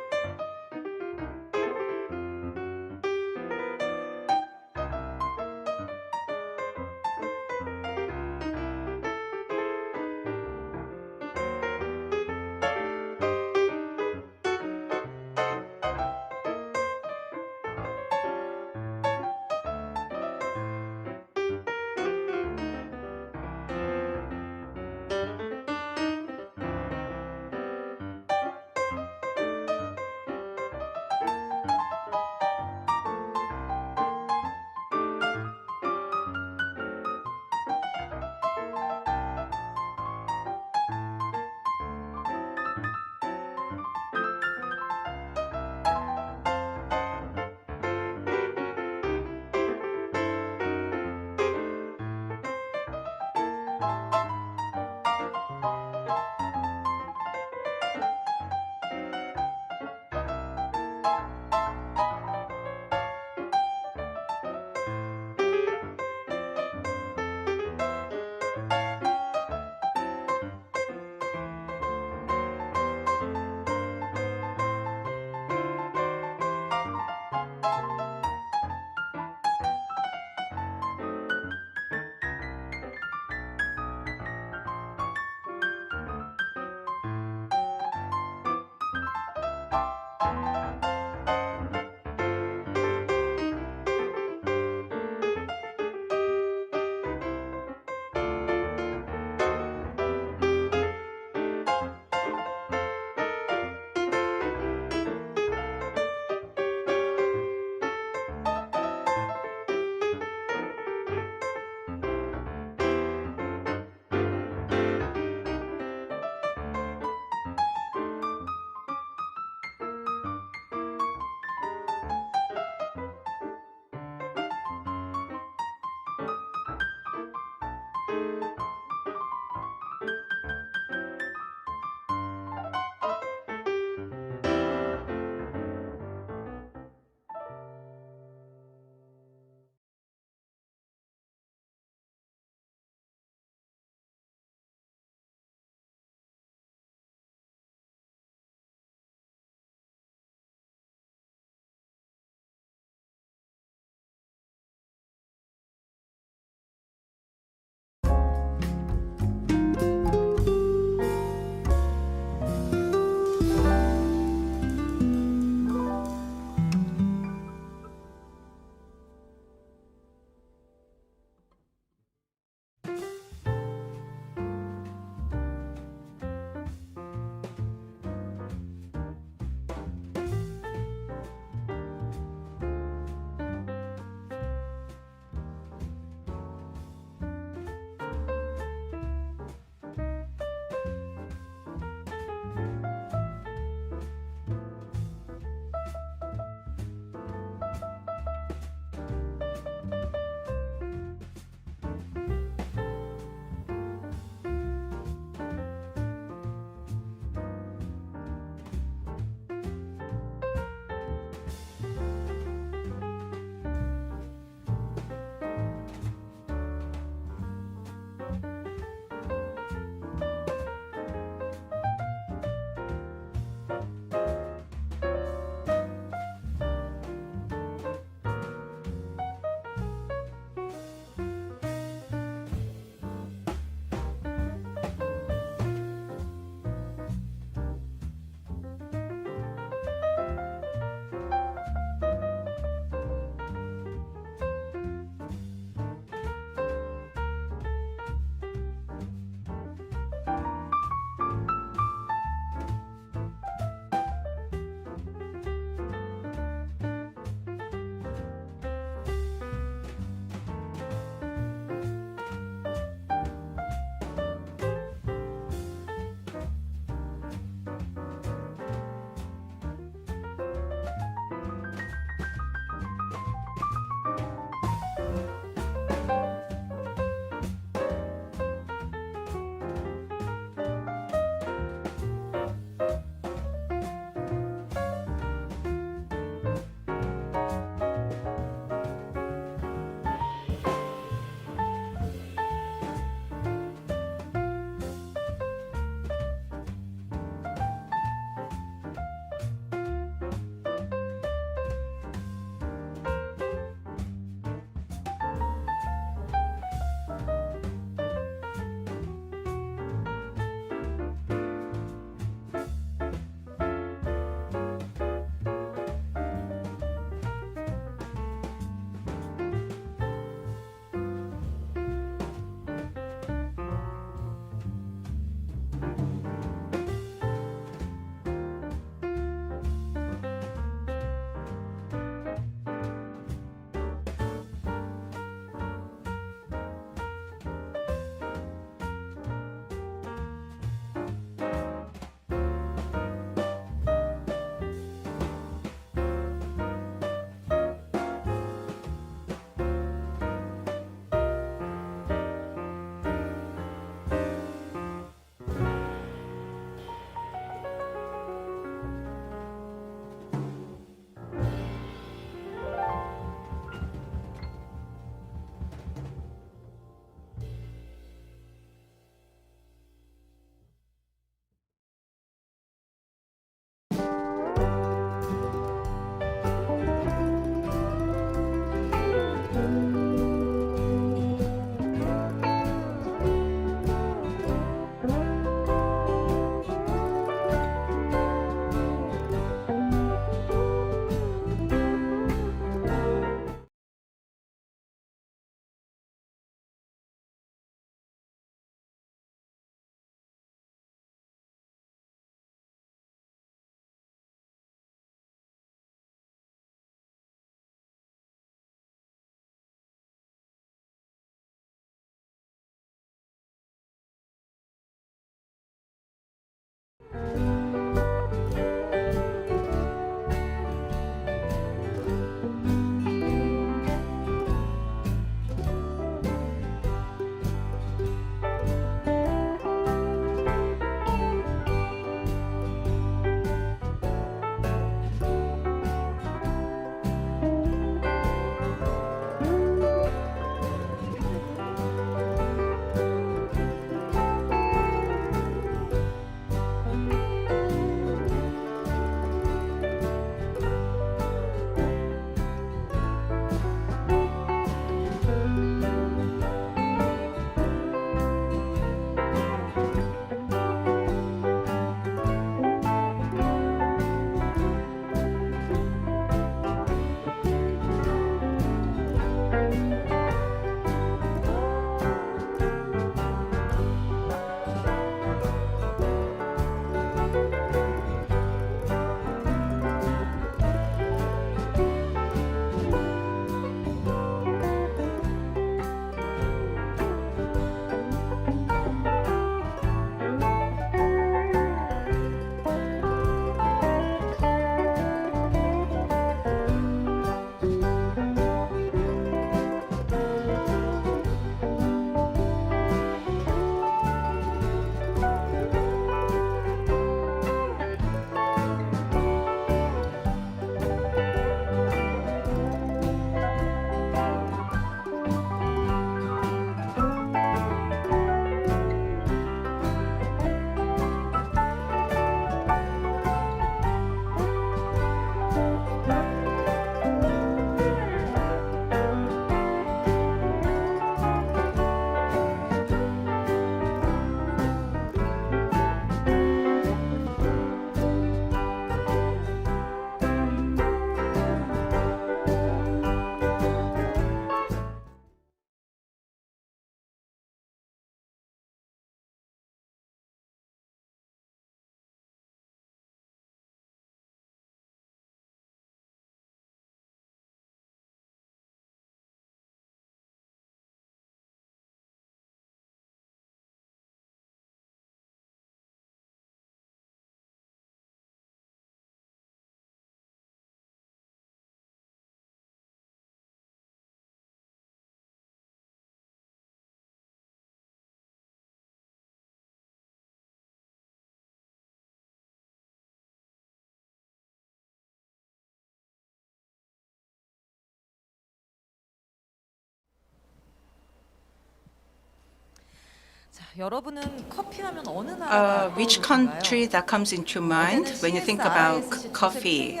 여러분은 커피 하면 어느 나라가 Which 떠오르신가요? country that comes into mind when you think about coffee?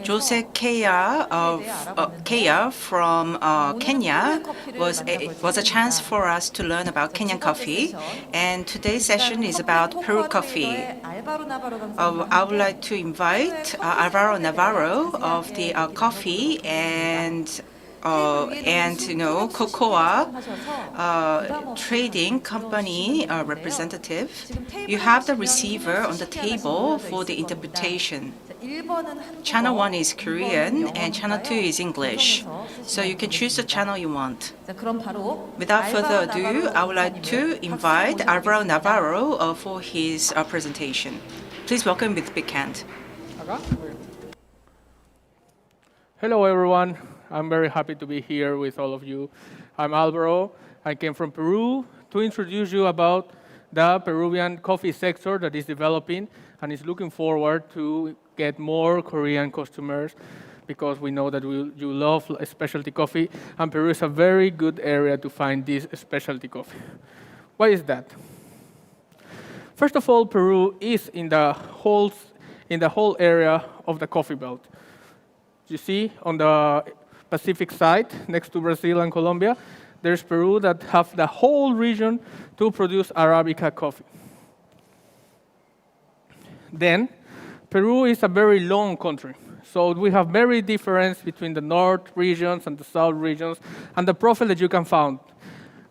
Jose Kea from Kenya was a chance for us to learn about Kenyan coffee, and today's session is about Peru coffee. I would like to invite Alvaro Navarro of the coffee and cocoa trading company representative. You have the receiver on the table for the interpretation. Channel 1 is Korean and channel 2 is English. So you can choose the channel you want. Without further ado, I would like to invite Alvaro Navarro for his presentation. Please welcome with a big hand. Hello, everyone. I'm very happy to be here with all of you. I'm Alvaro. I came from Peru to introduce you about the Peruvian coffee sector that is developing and is looking forward to get more Korean customers because we know that you love specialty coffee, and Peru is a very good area to find this specialty coffee. Why is that? First of all, Peru is in the whole area of the coffee belt. You see on the Pacific side, next to Brazil and Colombia, there's Peru that have the whole region to produce Arabica coffee. Then, Peru is a very long country. So we have very difference between the north regions and the south regions and the profile that you can find.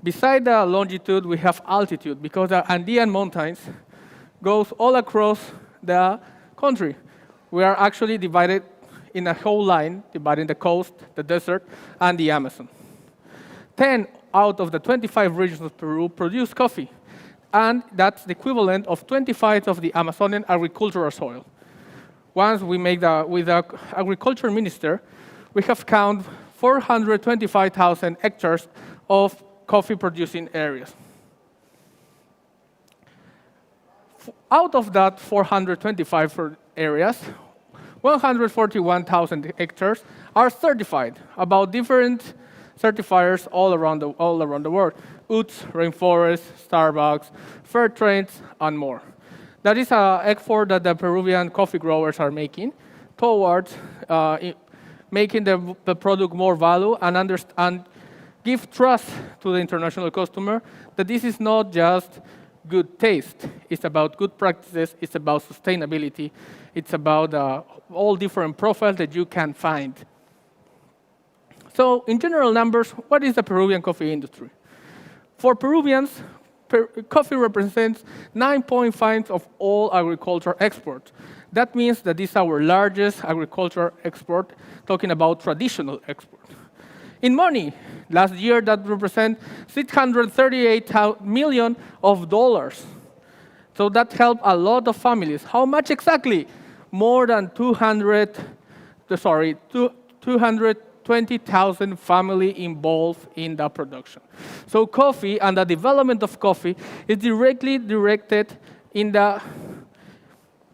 Beside the longitude, we have altitude because the Andean mountains goes all across the country. We are actually divided in a whole line, dividing the coast, the desert, and the Amazon. 10 out of the 25 regions of Peru produce coffee, and that's the equivalent of 25 of the Amazonian agricultural soil. Once we make with the agriculture minister, we have counted 425,000 hectares of coffee producing areas. Out of that 425 areas, 141,000 hectares are certified, about different certifiers all around the world. UTZ, Rainforest, Starbucks, Fair Trades, and more. That is an effort that the Peruvian coffee growers are making towards making the product more value and give trust to the international customer that this is not just good taste. It's about good practices. It's about sustainability. It's about all different profiles that you can find. So in general numbers, what is the Peruvian coffee industry? For Peruvians, coffee represents 9.5% of all agricultural exports. That means that this is our largest agricultural export, talking about traditional export. In money, last year that represents $638 million. So that helped a lot of families. How much exactly? More than 220,000 families involved in the production. So coffee and the development of coffee is directly directed in the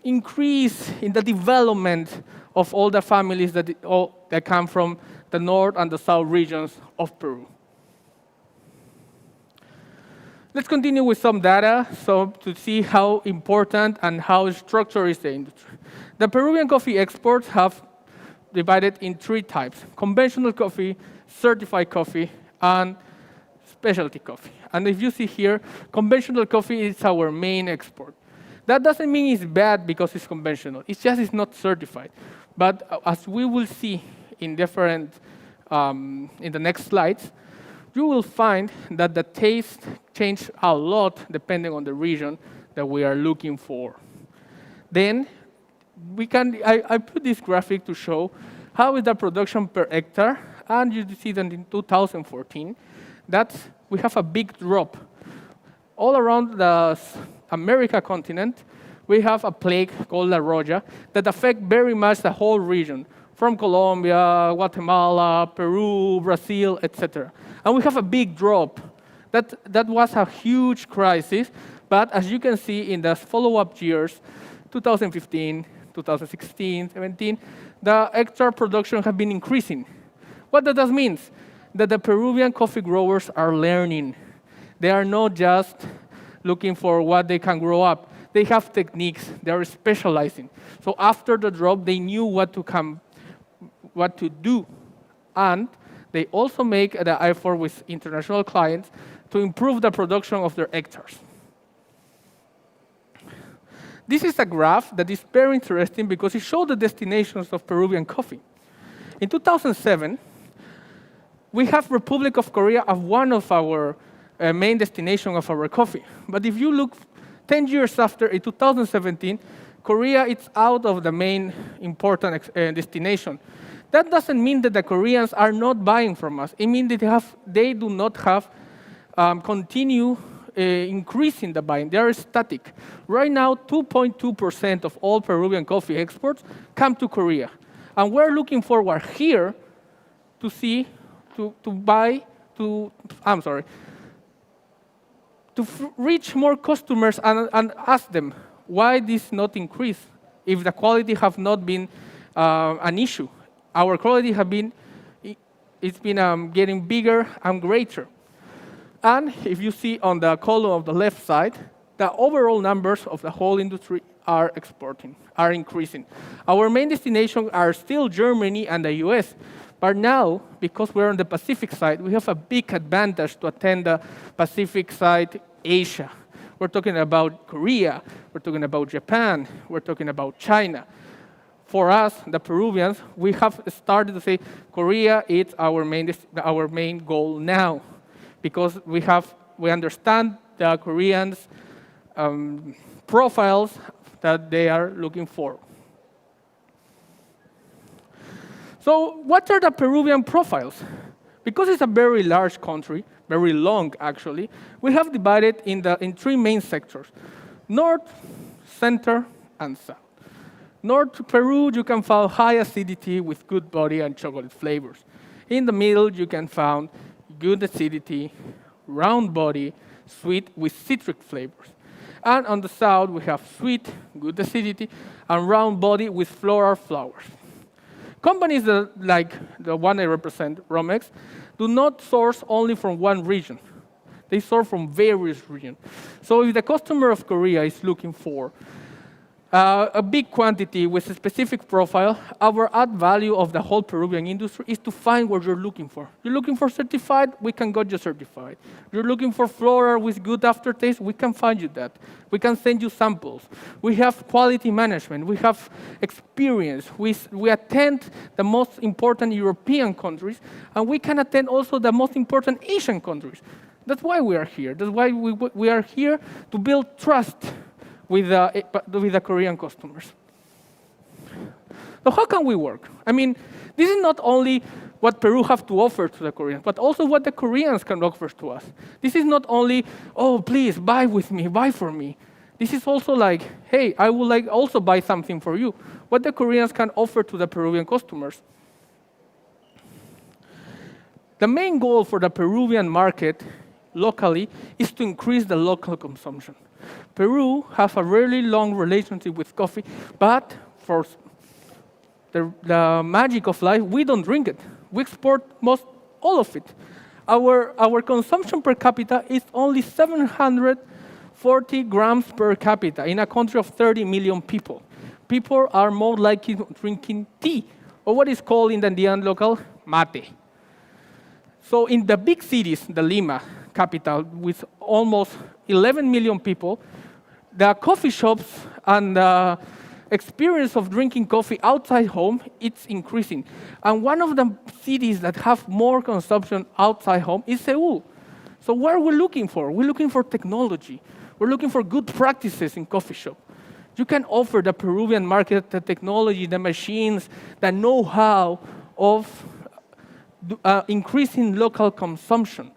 increase in the development of all the families that come from the north and the south regions of Peru. Let's continue with some data to see how important and how structured is the industry. The Peruvian coffee exports have divided in 3 types: conventional coffee, certified coffee, and specialty coffee. And if you see here, conventional coffee is our main export. That doesn't mean it's bad because it's conventional. It's just it's not certified. But as we will see in in the next slides, you will find that the taste changes a lot depending on the region that we are looking for. Then I put this graphic to show how is the production per hectare, and you see that in 2014, we have a big drop. All around the America continent, we have a plague called La Roya that affects very much the whole region, from Colombia, Guatemala, Peru, Brazil, etc. And we have a big drop. That was a huge crisis, but as you can see in the follow-up years, 2015, 2016, 17, the hectare production have been increasing. What does that mean? That the Peruvian coffee growers are learning. They are not just looking for what they can grow up. They have techniques. They are specializing. So after the drop, they knew what to do. And they also make the effort with international clients to improve the production of their hectares. This is a graph that is very interesting because it shows the destinations of Peruvian coffee. In 2007, we have Republic of Korea as one of our main destinations of our coffee. But if you look 10 years after, in 2017, Korea is out of the main important destination. That doesn't mean that the Koreans are not buying from us. It means that they do not have continue increasing the buying. They are static. Right now, 2.2% of all Peruvian coffee exports come to Korea. And we're looking forward here to see, to reach more customers and ask them why this not increase if the quality have not been an issue. Our quality have been, it's been getting bigger and greater. And if you see on the column of the left side, the overall numbers of the whole industry are increasing. Our main destinations are still Germany and the US. But now, because we're on the Pacific side, we have a big advantage to attend the Pacific side, Asia. We're talking about Korea, we're talking about Japan, we're talking about China. For us, the Peruvians, we have started to say Korea is our main goal now, because we understand the Koreans' profiles that they are looking for. So what are the Peruvian profiles? Because it's a very large country, very long actually, we have divided in three main sectors: North, Center, and South. North Peru, you can find high acidity with good body and chocolate flavors. In the middle, you can find good acidity, round body, sweet with citric flavors. And on the south, we have sweet, good acidity, and round body with floral flowers. Companies that, like the one I represent, Romex, do not source only from one region. They source from various regions. So if the customer of Korea is looking for a big quantity with a specific profile, our add value of the whole Peruvian industry is to find what you're looking for. You're looking for certified, we can get you certified. You're looking for floral with good aftertaste, we can find you that. We can send you samples. We have quality management, we have experience. We attend the most important European countries, and we can attend also the most important Asian countries. That's why we are here. That's why we are here to build trust with the Korean customers. So how can we work? I mean, this is not only what Peru have to offer to the Koreans, but also what the Koreans can offer to us. This is not only, oh, please, buy with me, buy for me. This is also like, hey, I would like also buy something for you. What the Koreans can offer to the Peruvian customers. The main goal for the Peruvian market locally is to increase the local consumption. Peru has a really long relationship with coffee, but for the magic of life, we don't drink it. We export all of it. Our consumption per capita is only 740 grams per capita in a country of 30 million people. People are more likely drinking tea, or what is called in the Andean local, mate. So in the big cities, the Lima capital, with almost 11 million people, the coffee shops and the experience of drinking coffee outside home, it's increasing. And one of the cities that have more consumption outside home is Seoul. So what are we looking for? We're looking for technology. We're looking for good practices in coffee shop. You can offer the Peruvian market the technology, the machines, the know-how of increasing local consumption.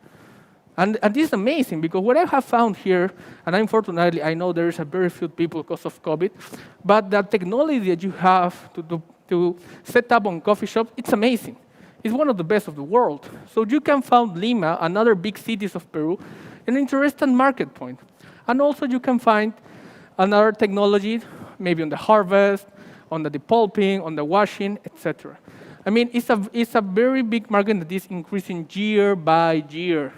And this is amazing, because what I have found here, and unfortunately I know there is a very few people because of COVID, but the technology that you have to set up on coffee shops, it's amazing. It's one of the best of the world. So you can find Lima, another big cities of Peru, an interesting market point. And also you can find another technology, maybe on the harvest, on the depulping, on the washing, etc. I mean, it's a very big market that is increasing year by year.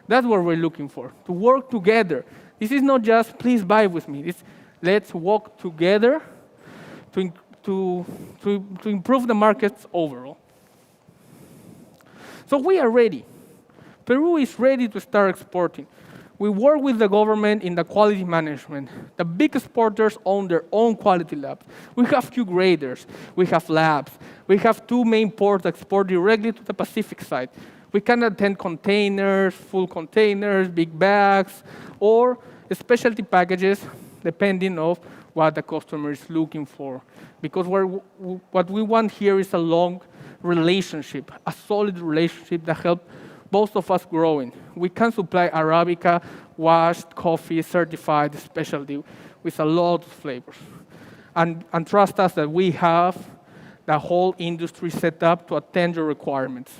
That's what we're looking for, to work together. This is not just please buy with me. It's let's work together to improve the markets overall. So we are ready. Peru is ready to start exporting. We work with the government in the quality management. The big exporters own their own quality labs. We have Q graders. We have labs. We have 2 main ports that export directly to the Pacific side. We can attend containers, full containers, big bags, or specialty packages, depending on what the customer is looking for. Because what we want here is a long relationship, a solid relationship that helps both of us growing. We can supply Arabica, washed coffee, certified specialty with a lot of flavors. And trust us that we have the whole industry set up to attend your requirements.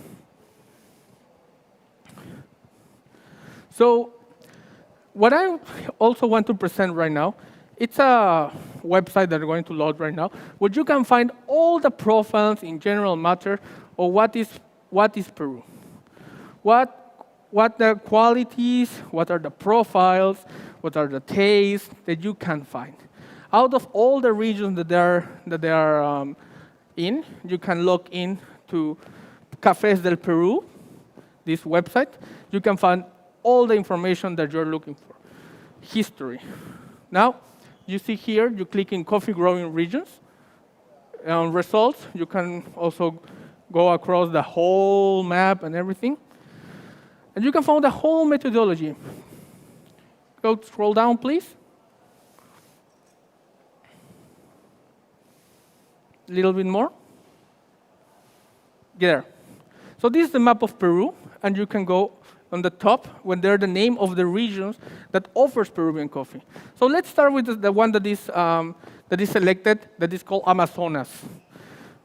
So what I also want to present right now, it's a website that we're going to load right now, where you can find all the profiles in general matter of what is Peru. What the qualities, what are the profiles, what are the tastes that you can find. Out of all the regions that they are in, you can log in to Cafés del Peru, this website. You can find all the information that you're looking for. History. Now, you see here, you click in coffee growing regions. On results, you can also go across the whole map and everything. And you can find the whole methodology. Go scroll down, please. A little bit more. There. So this is the map of Peru, and you can go on the top when they're the name of the regions that offers Peruvian coffee. So let's start with the one that is selected, that is called Amazonas.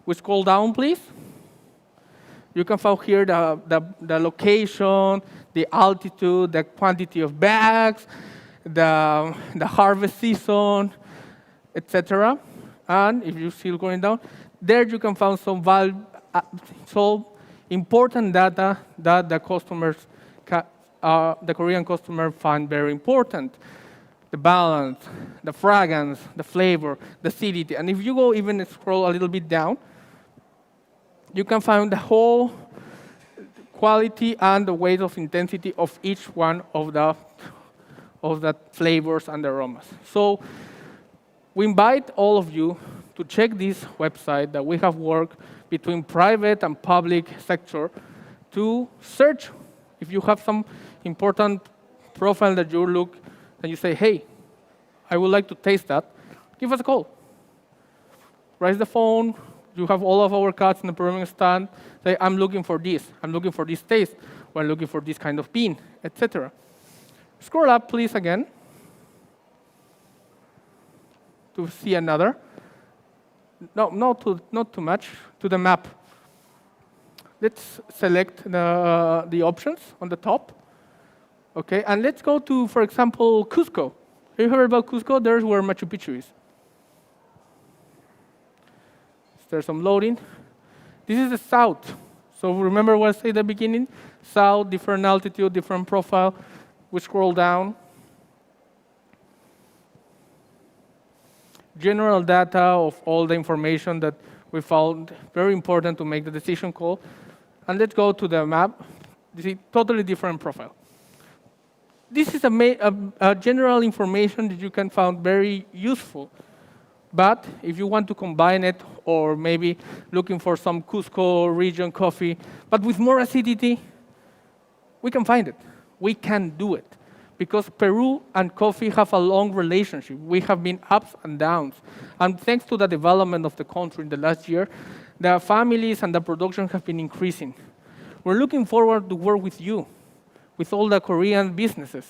We scroll down, please. You can find here the location, the altitude, the quantity of bags, the harvest season, etc. And if you're still going down, there you can find some important data that the customers, the Korean customer find very important. The balance, the fragrance, the flavor, the acidity. And if you go even scroll a little bit down, you can find the whole quality and the weight of intensity of each one of the flavors and aromas. So we invite all of you to check this website that we have worked between private and public sector to search if you have some important profile that you look and you say, hey, I would like to taste that, give us a call. Raise the phone. You have all of our cards in the Peruvian stand. Say, I'm looking for this taste, or I'm looking for this kind of bean, etc. Scroll up, please, again, to see another. No, not too much, to the map. Let's select the options on the top. Okay, and let's go to, for example, Cusco. Have you heard about Cusco? There's where Machu Picchu is. There's some loading. This is the south. So remember what I said at the beginning? South, different altitude, different profile. We scroll down. General data of all the information that we found very important to make the decision call. And let's go to the map. You see, totally different profile. This is a general information that you can find very useful. But if you want to combine it, or maybe looking for some Cusco region coffee, but with more acidity, we can find it. We can do it. Because Peru and coffee have a long relationship. We have been ups and downs. And thanks to the development of the country in the last year, the families and the production have been increasing. We're looking forward to work with you, with all the Korean businesses.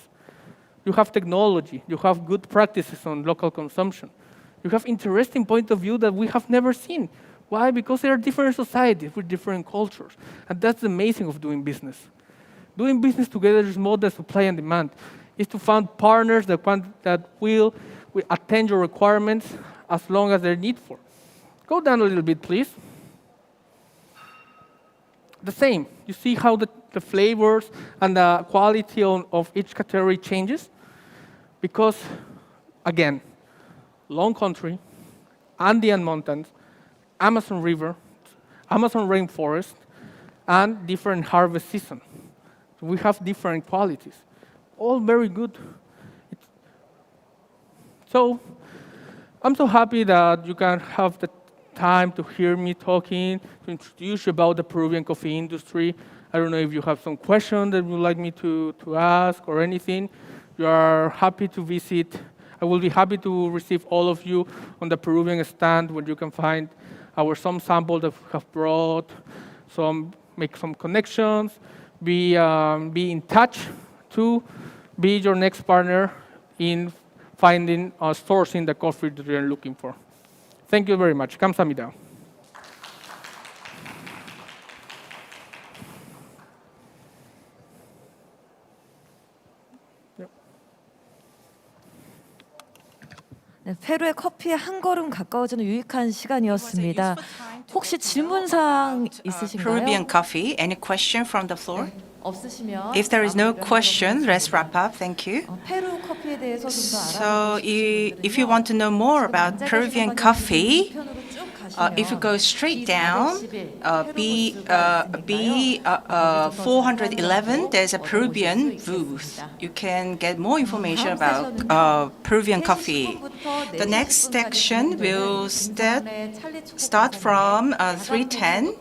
You have technology. You have good practices on local consumption. You have interesting point of view that we have never seen. Why? Because there are different societies with different cultures. And that's the amazing of doing business. Doing business together is more than supply and demand. It's to find partners that will attend your requirements as long as they're need for. Go down a little bit, please. The same. You see how the flavors and the quality of each category changes? because, again, long country, Andean mountains, Amazon River, Amazon rainforest, and different harvest season. We have different qualities, all very good. So I'm so happy that you can have the time to hear me talking, to introduce you about the Peruvian coffee industry. I don't know if you have some question that you'd like me to ask or anything. You are happy to visit. I will be happy to receive all of you on the Peruvian stand where you can find some samples that we have brought, make some connections, be in touch to be your next partner in finding or sourcing the coffee that you're looking for. Thank you very much. 감사합니다. 네, 페루의 커피에 한 걸음 가까워지는 유익한 시간이었습니다. 혹시 질문사항 있으신가요? Peruvian coffee. Any question from the floor? 없으시면 If there is no question, let's wrap up. Thank you. 페루 커피에 대해서 좀 더 So, 알아보고 if you want to know more about Peruvian coffee, if you go straight down, B 411, there's a Peruvian booth. You can get more information about Peruvian coffee. The next section will start from 310.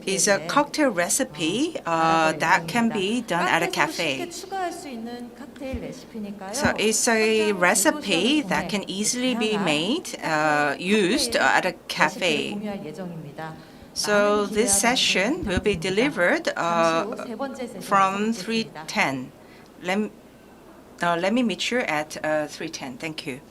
Is a cocktail recipe that can be done at a cafe. So it's a recipe that can easily be made, used at a cafe. So this session will be delivered from 310. Let me meet you at 310. Thank you.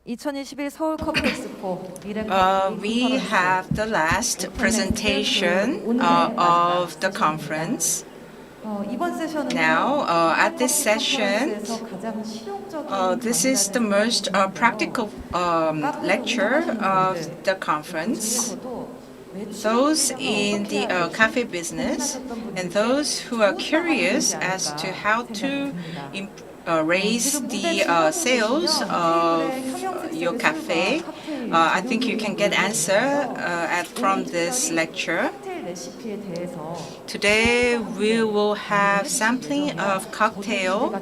2021 서울 커피 엑스포 미래 We have the last presentation of the conference. 이번 세션은 Now, at this session, 가장 실용적인 this is the most practical lecture of the conference. Those in the cafe business and those who are curious as to how to raise the sales of your cafe, I think you can get answer from this lecture. Today we will have sampling of cocktail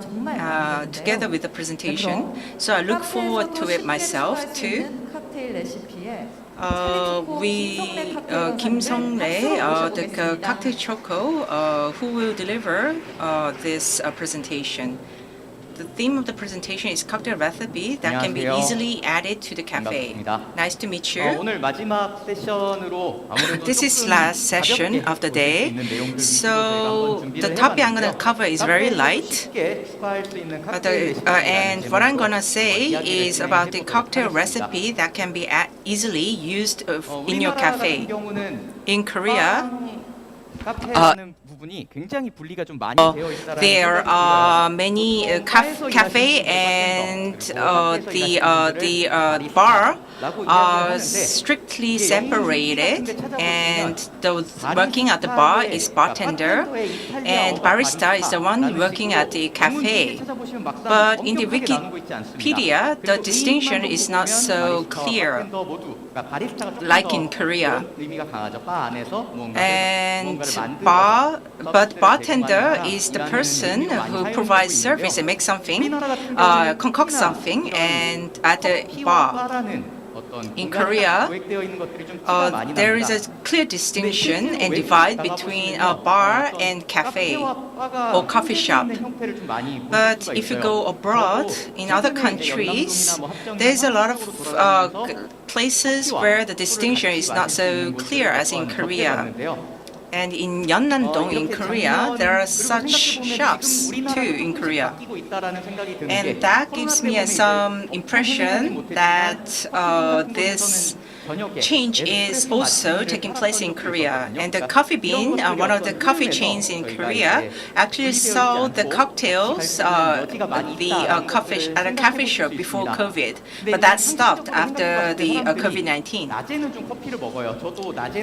together with the presentation. So I look forward to it myself too. Kim Song-rae, the cocktail choco, who will deliver this presentation. The theme of the presentation is cocktail recipe that can be easily added to the cafe. Nice to meet you. 오늘 마지막 세션으로 This is last session of the day. So the topic I'm going to cover is very light. And what I'm going to say is about the cocktail recipe that can be easily used in your cafe. In Korea, there are many cafe and the bar are strictly separated, and the working at the bar is bartender, and barista is the one working at the cafe. But in the Wikipedia, the distinction is not so clear, like in Korea. And but bartender is the person who provides service and makes something, concocts something, and at the bar. In Korea, there is a clear distinction and divide between a bar and cafe or coffee shop. But if you go abroad in other countries, there's a lot of places where the distinction is not so clear as in Korea. And in Yeonnam-dong in Korea, there are such shops too in Korea. And that gives me some impression that this change is also taking place in Korea. And the Coffee Bean, one of the coffee chains in Korea, actually sold the cocktails at a coffee shop before COVID. But that stopped after the COVID-19.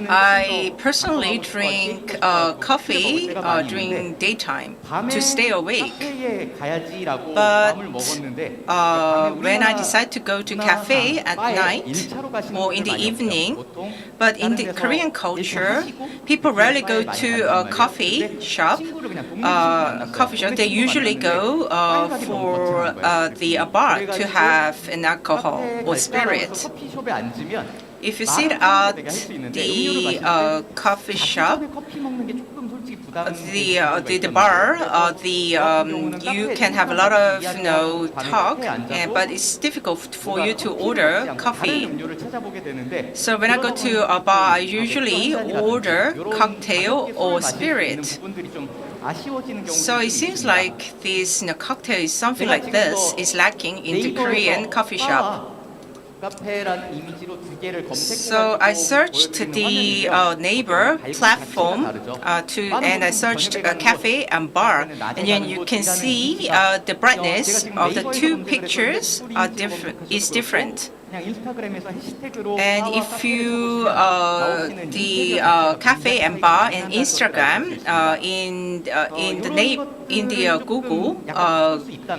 I personally drink coffee during daytime to stay awake. But when I decide to go to cafe at night or in the evening, but in the Korean culture, people rarely go to a coffee shop. They usually go for the bar to have an alcohol or spirit. If you sit at the coffee shop, the bar, you can have a lot of talk, but it's difficult for you to order coffee. So when I go to a bar, I usually order cocktail or spirit. So it seems like this cocktail is something like this is lacking in the Korean coffee shop. So I searched the neighbor platform and I searched a cafe and bar, and then you can see the brightness of the two pictures is different. And if you the cafe and bar in Instagram in the Google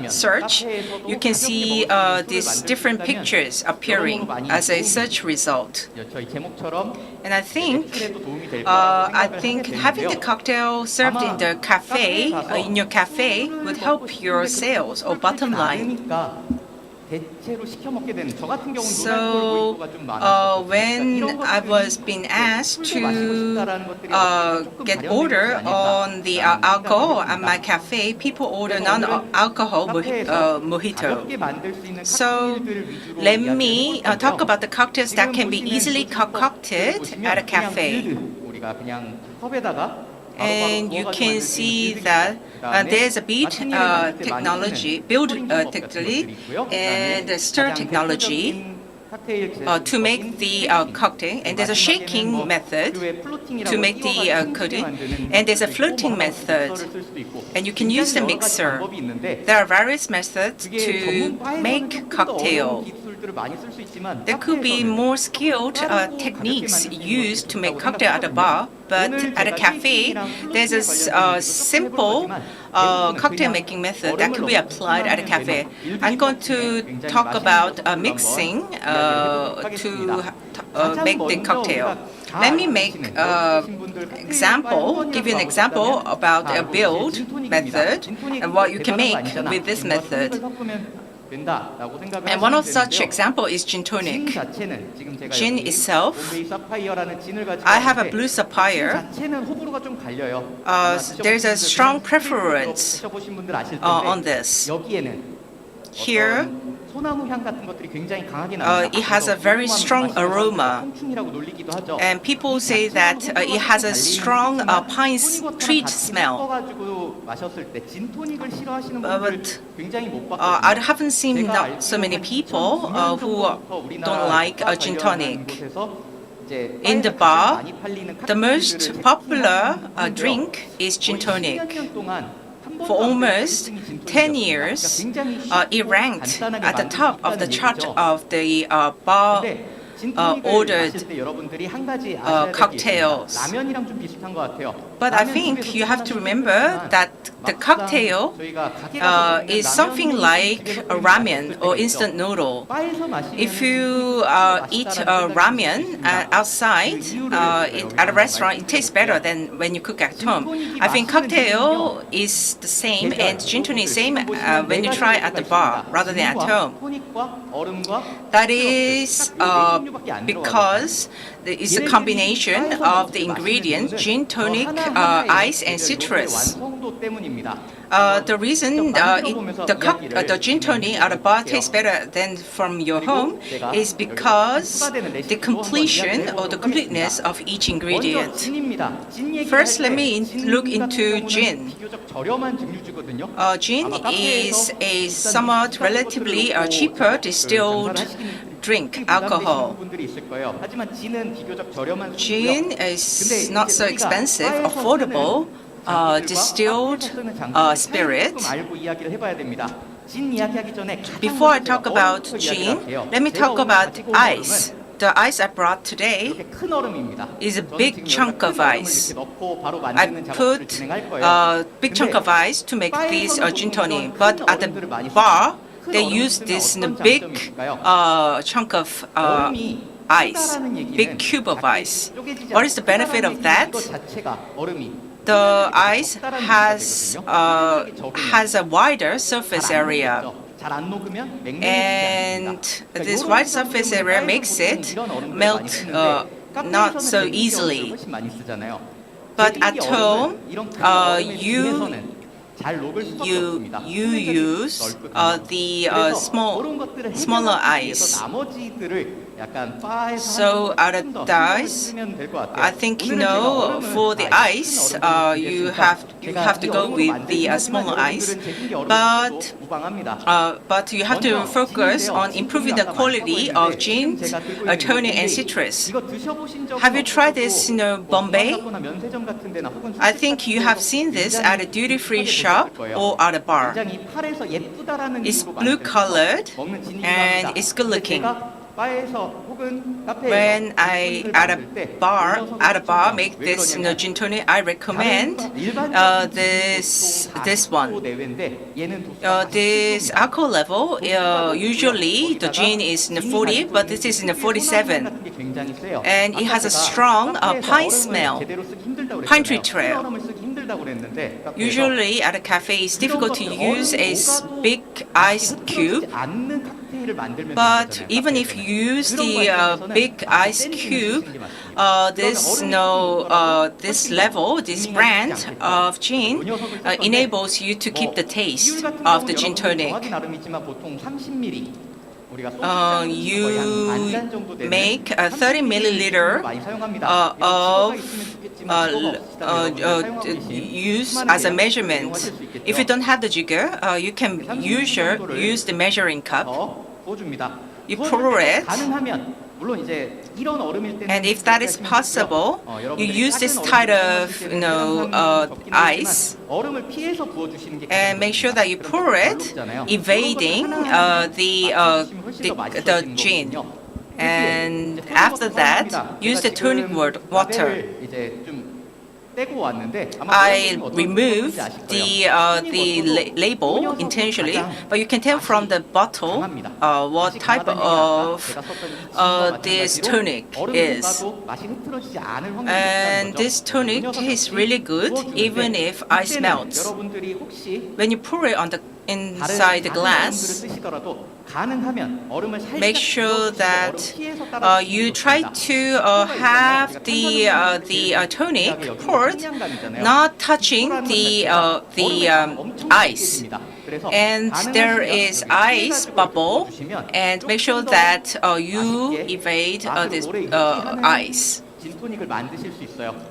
search, you can see these different pictures appearing as a search result. And I think having the cocktail served in the cafe in your cafe would help your sales or bottom line. So when I was being asked to get order on the alcohol at my cafe, people order non-alcohol mojito. So let me talk about the cocktails that can be easily concocted at a cafe. And you can see that there's a bead technology, and a stir technology to make the cocktail, and there's a shaking method to make the coating, and there's a floating method, and you can use the mixer. There are various methods to make cocktail. There could be more skilled techniques used to make cocktail at a bar, but at a cafe, there's a simple cocktail making method that could be applied at a cafe. I'm going to talk about mixing to make the cocktail. Let me make give you an example about a build method and what you can make with this method. And one of such example is gin tonic. Gin itself, I have a blue sapphire. There's a strong preference on this. Here, it has a very strong aroma, and people say that it has a strong pine tree smell. But I haven't seen not so many people who don't like a gin tonic. In the bar, the most popular drink is gin tonic. For almost 10 years, it ranked at the top of the chart of the bar ordered cocktails. But I think you have to remember that the cocktail is something like a ramen or instant noodle. If you eat ramen outside at a restaurant, it tastes better than when you cook at home. I think cocktail is the same and gin tonic is same when you try at the bar rather than at home. That is because it's a combination of the ingredients, gin, tonic, ice, and citrus. The reason the gin tonic at a bar tastes better than from your home is because the completion or the completeness of each ingredient. First, let me look into gin. Gin is a somewhat relatively cheaper distilled drink, alcohol. Gin is not so expensive, affordable distilled spirit. Before I talk about gin, let me talk about ice. The ice I brought today is a big chunk of ice. I put a big chunk of ice to make this gin tonic, but at the bar, they use this in a big chunk of ice, big cube of ice. What is the benefit of that? The ice has a wider surface area, and this wide surface area makes it melt not so easily. But at home, you use the smaller ice. So out of the ice, I think for the ice you have to go with the smaller ice, but you have to focus on improving the quality of gin, tonic, and citrus. Have you tried this in Bombay? I think you have seen this at a duty-free shop or at a bar. It's blue colored and it's good looking. When I at a bar make this gin tonic, I recommend this one. This alcohol level usually the gin is in the 40, but this is in the 47, and it has a strong pine smell, pine tree trail. Usually at a cafe, it's difficult to use a big ice cube. But even if you use the big ice cube, this brand of gin enables you to keep the taste of the gin tonic. 우리가 소주 거의 한 you 반잔 정도 되는 make 30 milliliter 많이 사용합니다. of 있으면 좋겠지만 use as a measurement. If you don't have the jigger, you can use the measuring cup. 부어줍니다. You pour it. 가능하면 물론 이제 이런 얼음일 때는 And if that is possible, you use this type of ice 얼음을 피해서 부어주시는 게 and make sure that you pour it, evading the gin. And after that, use the tonic water. 이제 좀 떼고 왔는데 I removed the label intentionally, but you can tell from the bottle what type of this tonic is. And this tonic tastes really good even if ice melts. 여러분들이 혹시 When you pour it on the inside the glass, make sure that you try to have the tonic poured not touching the ice. And there is ice bubble, and make sure that you evade this ice.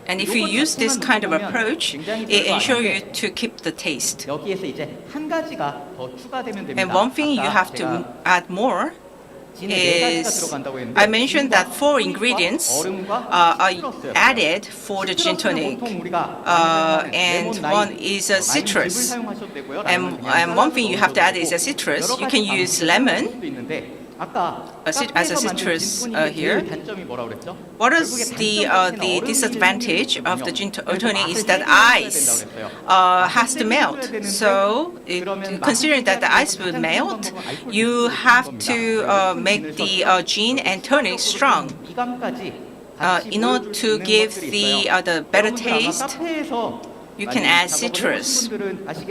And if you use this kind of approach, it ensures you to keep the taste. And one thing you have to add more is, I mentioned that 4 ingredients are added for the gin tonic, and one is a citrus. And one thing you have to add is a citrus. You can use lemon as a citrus here. What is the disadvantage of the gin tonic is that ice has to melt. So considering that the ice will melt, you have to make the gin and tonic strong in order to give the better taste. You can add citrus. Have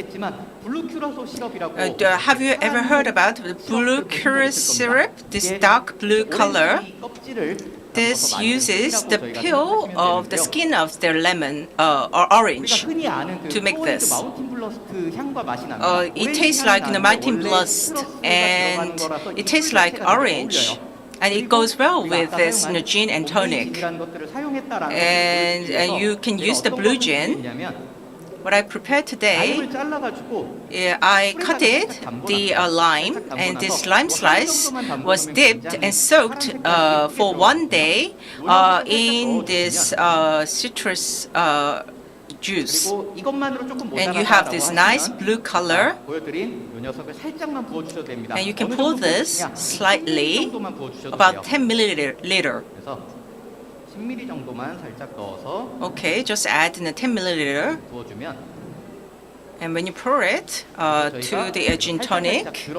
you ever heard about the blue currant syrup? This dark blue color. This uses the peel of the skin of the lemon or orange to make this. It tastes like Mountain Blast, and it tastes like orange. And it goes well with this gin and tonic. And you can use the blue gin. What I prepared today, I cut it, the lime, and this lime slice was dipped and soaked for 1 day in this citrus juice. And you have this nice blue color. And you can pour this slightly, about 10 milliliter. Okay, just add in a 10 milliliter. And when you pour it to the gin tonic,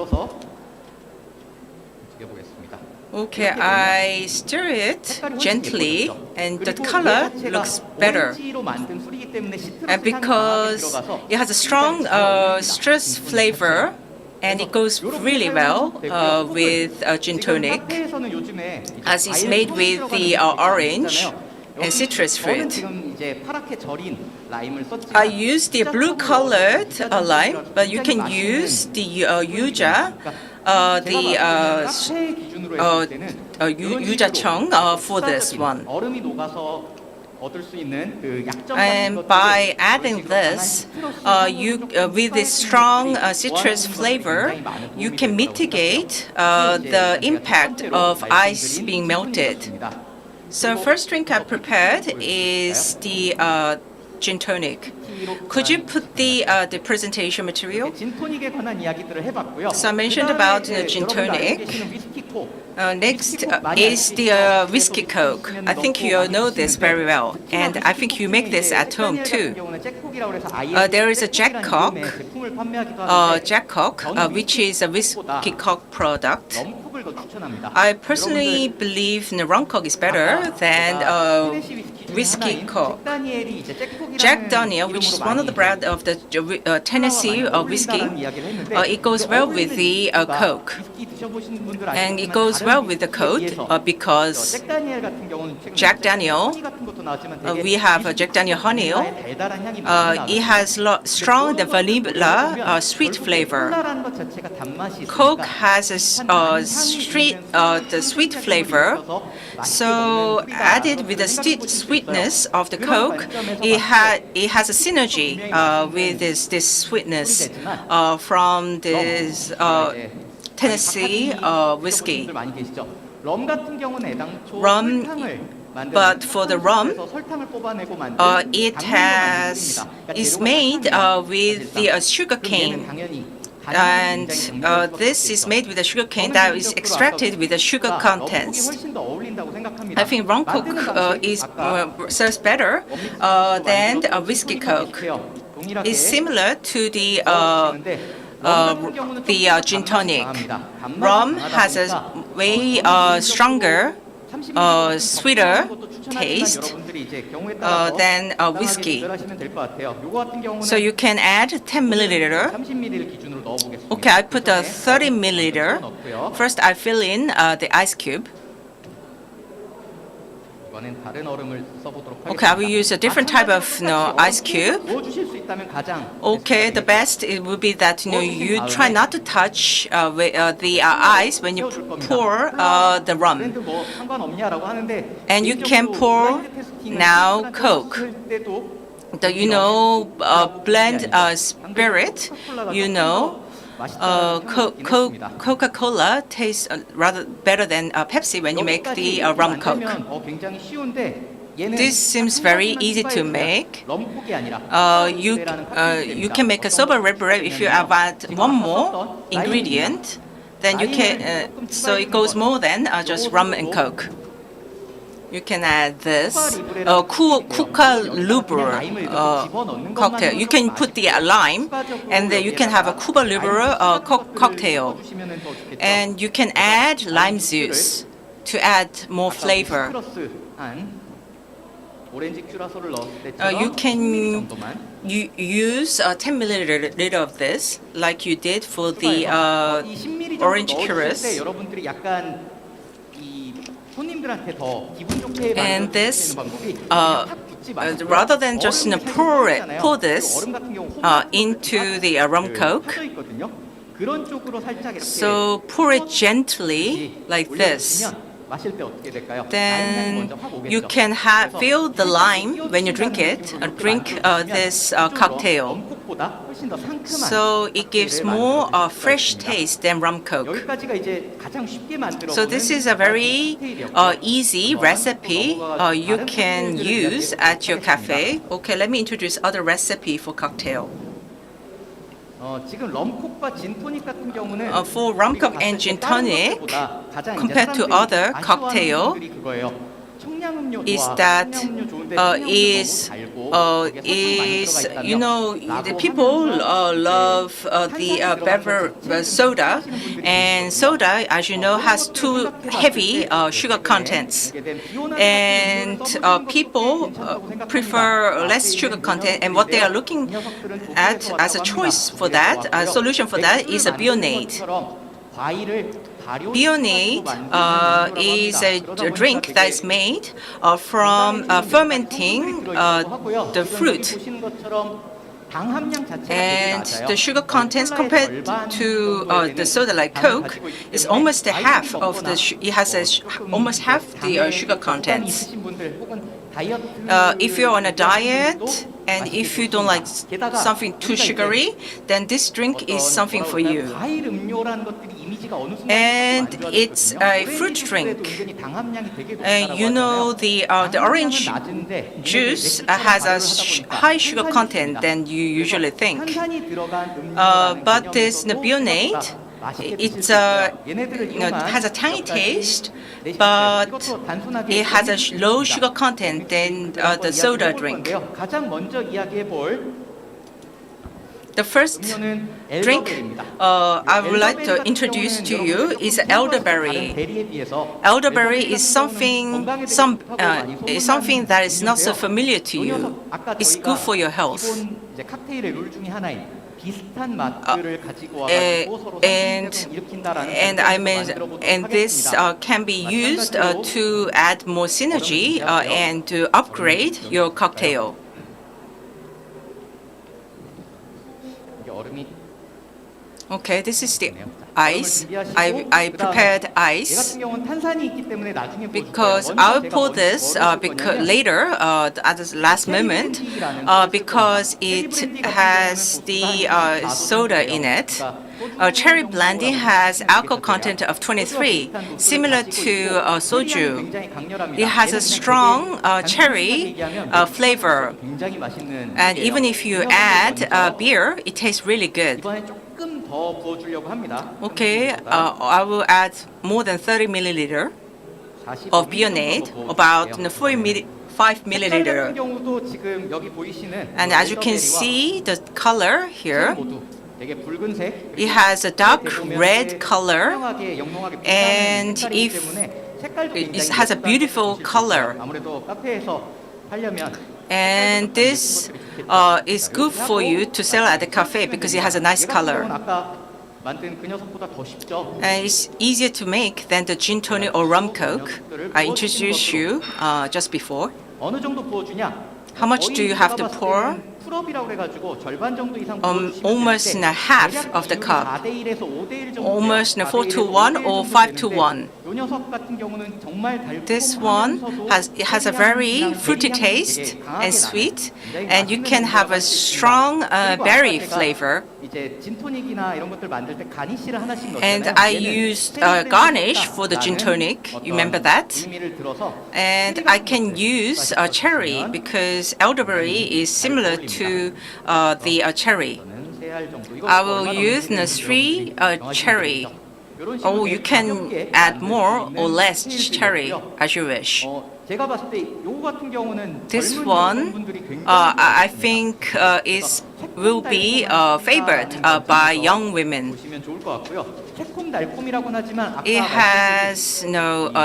okay, I stir it gently, and the color looks better. And because it has a strong citrus flavor, and it goes really well with gin tonic, as it's made with the orange and citrus fruit. I use the blue-colored lime, but you can use the yuja, yuja-chong for this one. And by adding this, with this strong citrus flavor, you can mitigate the impact of ice being melted. So first drink I prepared is the gin tonic. Could you put the presentation material? So I mentioned about gin tonic. Next is the whiskey coke. I think you all know this very well, and I think you make this at home too. There is a Jack Cock, which is a whiskey coke product. I personally believe rum coke is better than whiskey Coke. 다니엘이 이제 잭폭이라는 Jack Daniel, which is one of the brand of the Tennessee whiskey, it goes well with the Coke. And it goes well with the Coke because Jack Daniel, we have Jack Daniel Honey. It has strong and vanilla sweet flavor. Coke has a the sweet flavor. So added with the sweetness of the Coke, it has a synergy with this sweetness from this Tennessee whiskey. Rum, but for the rum, it's made with the sugar cane. And this is made with the sugar cane that is extracted with the sugar contents. I think rum Coke serves better than a whiskey Coke. It's similar to the gin tonic. Rum has a way stronger, sweeter taste than whiskey. So you can add 10 milliliter. Okay, I put a 30 milliliter. First, I fill in the ice cube. Okay, I will use a different type of ice cube. Okay, the best it would be that you try not to touch the ice when you pour the rum. And you can pour now Coke. Blend spirit. Coca-Cola tastes rather better than Pepsi when you make the rum Coke. This seems very easy to make. You can make a soba ribera if you add one more ingredient. Then you can. So it goes more than just rum and Coke. You can add this Cuca Libre cocktail. You can put the lime, and then you can have a Cuba Libre cocktail. And you can add lime juice to add more flavor. You can use 10 milliliter of this, like you did for the orange curacao. And this, rather than just pour this into the rum Coke, so pour it gently like this. Then you can feel the lime when you drink it. Drink this cocktail. So it gives more fresh taste than rum Coke. So this is a very easy recipe you can use at your cafe. Okay, let me introduce other recipe for cocktail. For rum Coke and gin tonic, compared to other cocktail, is that the people love the beverage soda, and soda, as you know, has too heavy sugar contents, and people prefer less sugar content, and what they are looking at as a choice for that, a solution for that, is a Bionade. Bionade is a drink that is made from fermenting the fruit. And the sugar contents compared to the soda like Coke is almost half of the. It has almost half the sugar contents. If you're on a diet and if you don't like something too sugary, then this drink is something for you. And it's a fruit drink. The orange juice has a high sugar content than you usually think. But this Bionade, it has a tangy taste, but it has a low sugar content than the soda drink. The first 음료는 drink 엘더베리입니다. I would like to introduce to you is elderberry. Elderberry is something that is not so familiar to you. It's good for your health. 이제 칵테일의 룰 중에 하나인 비슷한 맛들을 가지고 와가지고 서로 상승작용을 일으킨다라는 And this can be used to add more synergy and to upgrade your cocktail. 이게 얼음이 Okay, this is the ice. I prepared 얘 ice 같은 경우는 탄산이 있기 때문에 나중에 because I will pour this because later at the last moment because it has the soda in it. Cherry brandy has alcohol content of 23, similar to soju. It has a strong cherry flavor, 굉장히 맛있는 and even if you add beer, it tastes really good. 이번에 조금 더 부어주려고 합니다. Okay, I will add more than 30 milliliter of Bionade, about 5 색깔 같은 milliliter. 경우도 지금 여기 보이시는 And as you can see, the color here, 모두 되게 붉은색 it has a dark red color, 투명하게 영롱하게 and 빛나는 색깔이기 if 때문에 색깔도 it 굉장히 has a 예쁘다고 beautiful 보실 수 color. 있어요. 아무래도 카페에서 하려면 And this is good for you to sell at the cafe because it has a nice 얘 같은 경우는 color. 아까 만든 그 녀석보다 더 쉽죠. And it's easier to make than the gin tonic or rum coke I introduced you just before. 어느 정도 부어주냐? How much do you have to pour? 풀업이라고 그래가지고 절반 정도 이상 부어주시면 Almost in a half of the cup. 4대1에서 5대1 정도. Almost in a 4 to 1 or 5 to 1. 이 녀석 같은 경우는 정말 달콤하면서도 This one has a very fruity taste and sweet, and you can have a strong berry flavor. 이제 진토닉이나 이런 것들 만들 때 가니쉬를 하나씩 넣잖아요. And I used garnish for the gin tonic. You remember that? 의미를 들어서 And I can use cherry because elderberry is similar to the cherry. 저는 3알 정도. 이거 I will 얼마 use 넣는지 3 정하시면 cherry. 되겠죠. 이런 식으로 Oh, you can 가볍게 add more 만들 수 or 있는 less 칵테일들이 cherry 있고요. as you wish. 제가 봤을 때 요거 같은 경우는 This 젊은 one, 여성분들이 굉장히 I think, will be favored by young women. 보시면 좋을 것 같고요. 새콤달콤이라고는 하지만 아까 It has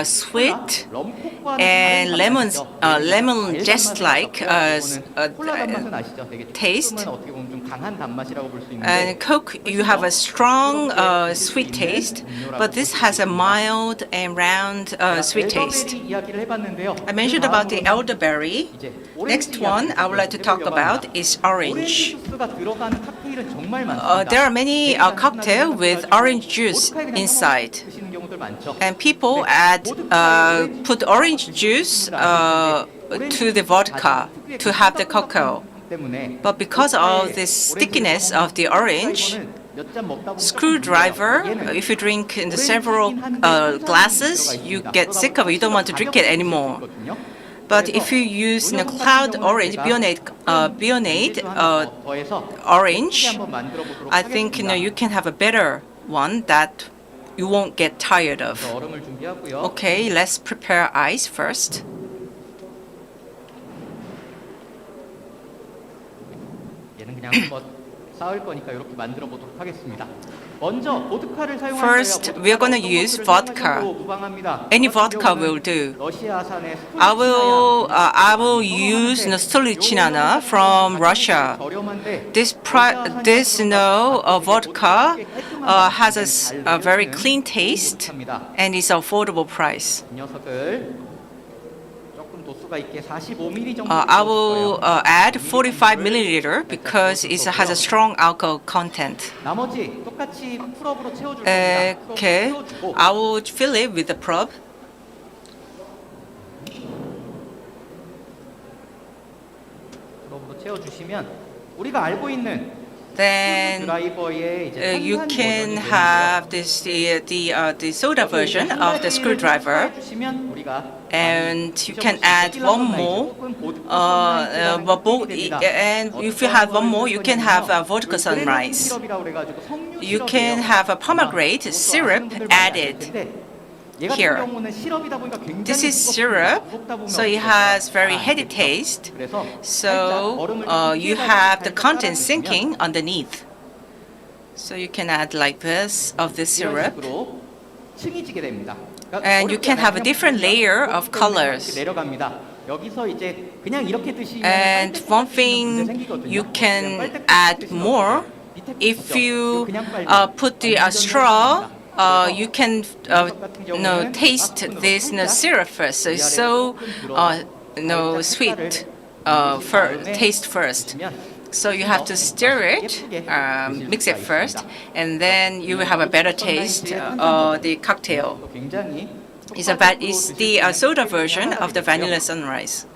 sweet 럼콕과는 and 다른 lemon 단맛이죠. just-like 콜라 단맛은 아시죠? 되게 taste. 조금은 어떻게 보면 좀 강한 단맛이라고 볼 수 있는데 And Coke, you have a strong sweet taste, but this has a mild and round sweet taste. 엘더베리 이야기를 해봤는데요. I mentioned about the elderberry. 이제 Next one I would like to talk about is orange. 오렌지 주스가 들어가는 칵테일은 정말 많습니다. There are many cocktails with orange juice inside, 드시는 경우들 많죠. and people put orange juice to the vodka to have the cocoa. 때문에 But because of the stickiness of the orange, screwdriver, if you drink in the several glasses, you get sick of it. You don't want to drink it anymore. But if you use the cloud orange, Bionade orange, I think you can have a better one that you won't get tired of. 얼음을 준비하고요. Okay, let's prepare ice first. 얘는 그냥 한번 쌓을 거니까 이렇게 만들어 보도록 하겠습니다. 먼저 보드카를 사용할 First, 거예요. we are going to use vodka. Any vodka will do. 러시아산의 I will use Stolichnaya from Russia. 저렴한데 This vodka has a very clean taste and is affordable price. 이 녀석을 조금 도수가 있게 45ml 정도 I will add 45 milliliter because it has a strong alcohol content. 나머지 똑같이 풀업으로 채워줄 겁니다. Okay, 풀업으로 채워주고 I will fill it with the probe. 풀업으로 채워주시면 우리가 알고 있는 Then 드라이버의 이제 you 탄산 can 버전이 have this the soda version of the screwdriver, 해주시면 우리가 and you can add one more. And if you have one more, you can have a vodka sunrise. You can have a pomegranate syrup added. 얘 같은 here. 경우는 시럽이다 보니까 굉장히 This is 무겁습니다. syrup, 무겁다 보면 so it 어떻게 has 될까요? very 아, heady 그렇죠. taste. 그래서 So 살짝 얼음을 you 좀 have the 살짝 content 깔아주시면 sinking underneath. So you can add like this of this 이런 syrup. 식으로 층이 지게 됩니다. 그러니까 And you 어렵지 can 않아요. have a 그냥 different 보시면 layer 이렇게 of colors. 이렇게 내려갑니다. 여기서 이제 그냥 이렇게 드시면 And 빨대 one 꽂아주시면 문제 thing 생기거든요. you 그냥 can 빨대 꽂 add 드시면 more 어때요? 밑에 if 보시죠. you 그냥 빨대. put the 완전 straw. 그래서 You can taste this syrup first. So it's so sweet taste first. So you have to stir it, mix it first, and then you will have a better taste the cocktail. 굉장히 It's the soda version of the vanilla sunrise.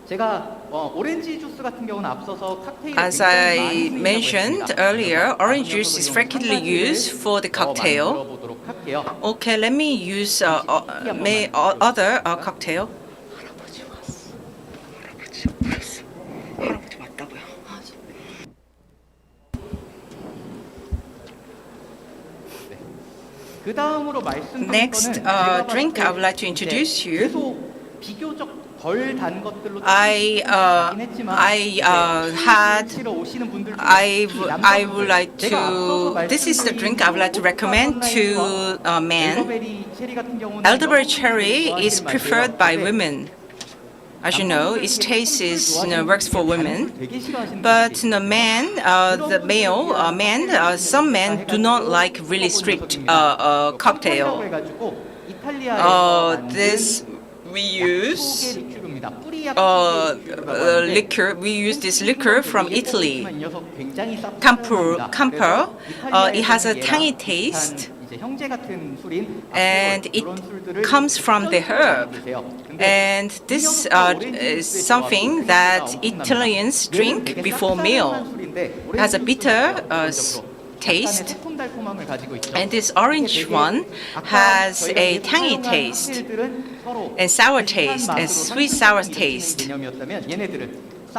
제가 오렌지 주스 같은 경우는 앞서서 칵테일에 As 굉장히 I 많이 쓰인다고 mentioned 했습니다. earlier, 그래서 orange juice is frequently used for the cocktail. 만들어보도록 할게요. Okay, let me use other cocktail. 할아버지 맞다고요. 그 다음으로 말씀드린 Next 거는 제가 봤을 drink 때 I would like to introduce 이제 you. 계속 비교적 덜 단 것들로 I would like to. This is the drink I would like to recommend to men. Elderberry cherry is preferred by women. As you know, its taste works for women. But some men, some men do not like really strict cocktail. This we use liquor. We use this liquor from Italy. Camper. It has a tangy taste, and it comes from the herb. And this is something that Italians drink before meal. It has a bitter taste, and this orange one has a tangy taste and sour taste and sweet sour taste.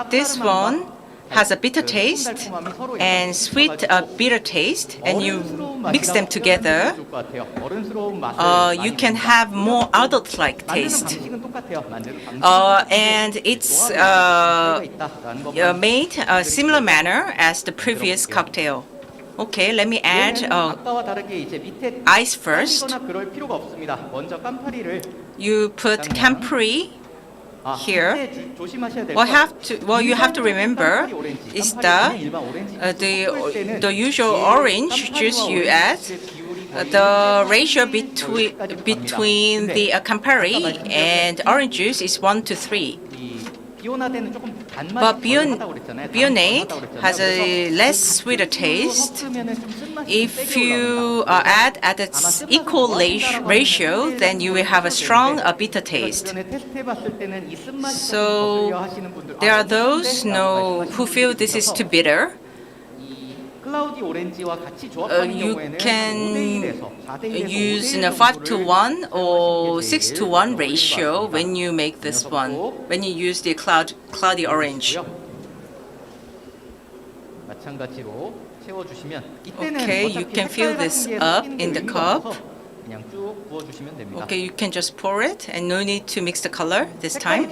This one has a bitter taste and sweet bitter taste, and you mix them together, you can have more adult-like taste. And it's made a similar manner as the previous cocktail. Okay, let me add ice first. You put Campari here. You have to remember is the usual orange juice you add. The ratio between the Campari and orange juice is 1:3. But Bionade has a less sweeter taste. If you add at its equal ratio, then you will have a strong bitter taste. So there are those who feel this is too bitter. You can use in a 5:1 or 6:1 ratio when you make this one, when you use the cloudy orange. Okay, you can fill this up in the cup. Okay, you can just pour it and no need to mix the color this time.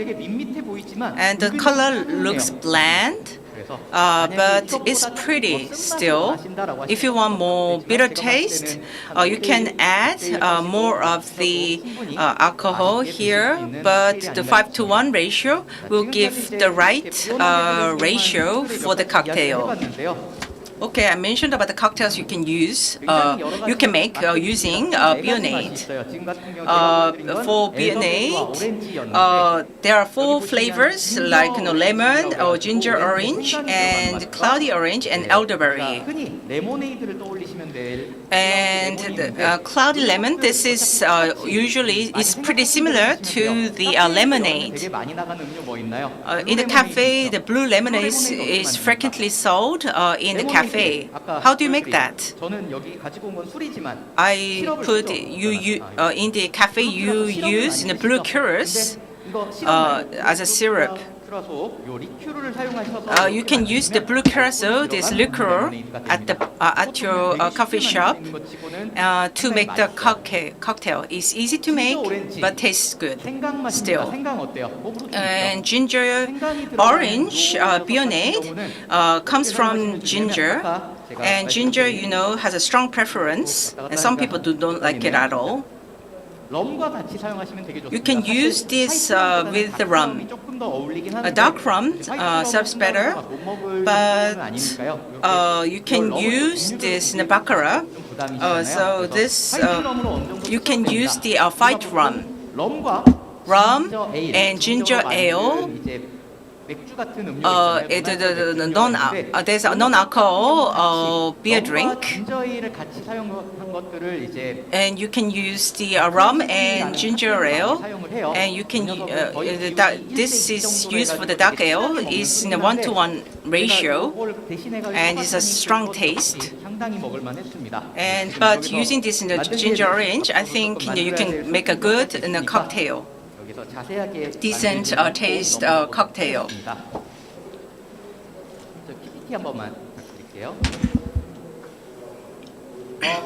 And the color looks bland. But it's pretty still. If you want more bitter taste, you can add more of the alcohol here, but the 5:1 ratio will give the right ratio for the cocktail. Okay, I mentioned about the cocktails you can use. You can make using Bionade. For Bionade, there are 4 flavors like lemon or ginger orange and cloudy orange and elderberry. And the cloudy lemon, this is usually is pretty similar to the lemonade. In the cafe, the blue lemonade is frequently sold in the cafe. How do you make that? I put in the cafe you use in the blue curacao as a syrup. 큐라소 요 리큐르를 사용하셔서 You can use the blue curacao, this liquor, at your coffee shop to make the cocktail. It's easy to make, but tastes good 생강 맛입니다. still. 생강 어때요? 호불호 And ginger orange bionade comes from ginger. And ginger, you know, has a strong preference, and some people don't like it at all. 럼과 같이 사용하시면 되게 좋습니다. You can use this with the rum. 조금 더 어울리긴 A 하는데 dark rum serves better, 못 먹을 but 정도는 아니니까요. you can use this in a baccarat. So this you can use the white rum, 럼과 rum and ginger ale. 이제 맥주 같은 음료 There's a non-alcohol beer drink, 진저 에일을 같이 사용한 것들을 이제 and you can use the rum and ginger ale. 사용을 해요. And you can this is used for the dark ale is in a 1-to-1 ratio, and it's a strong taste. 상당히 먹을 만했습니다. And but using this in the ginger orange, I think you can make a good in a cocktail. 여기서 자세하게 Decent taste cocktail. 저 PPT 한 번만 부탁드릴게요.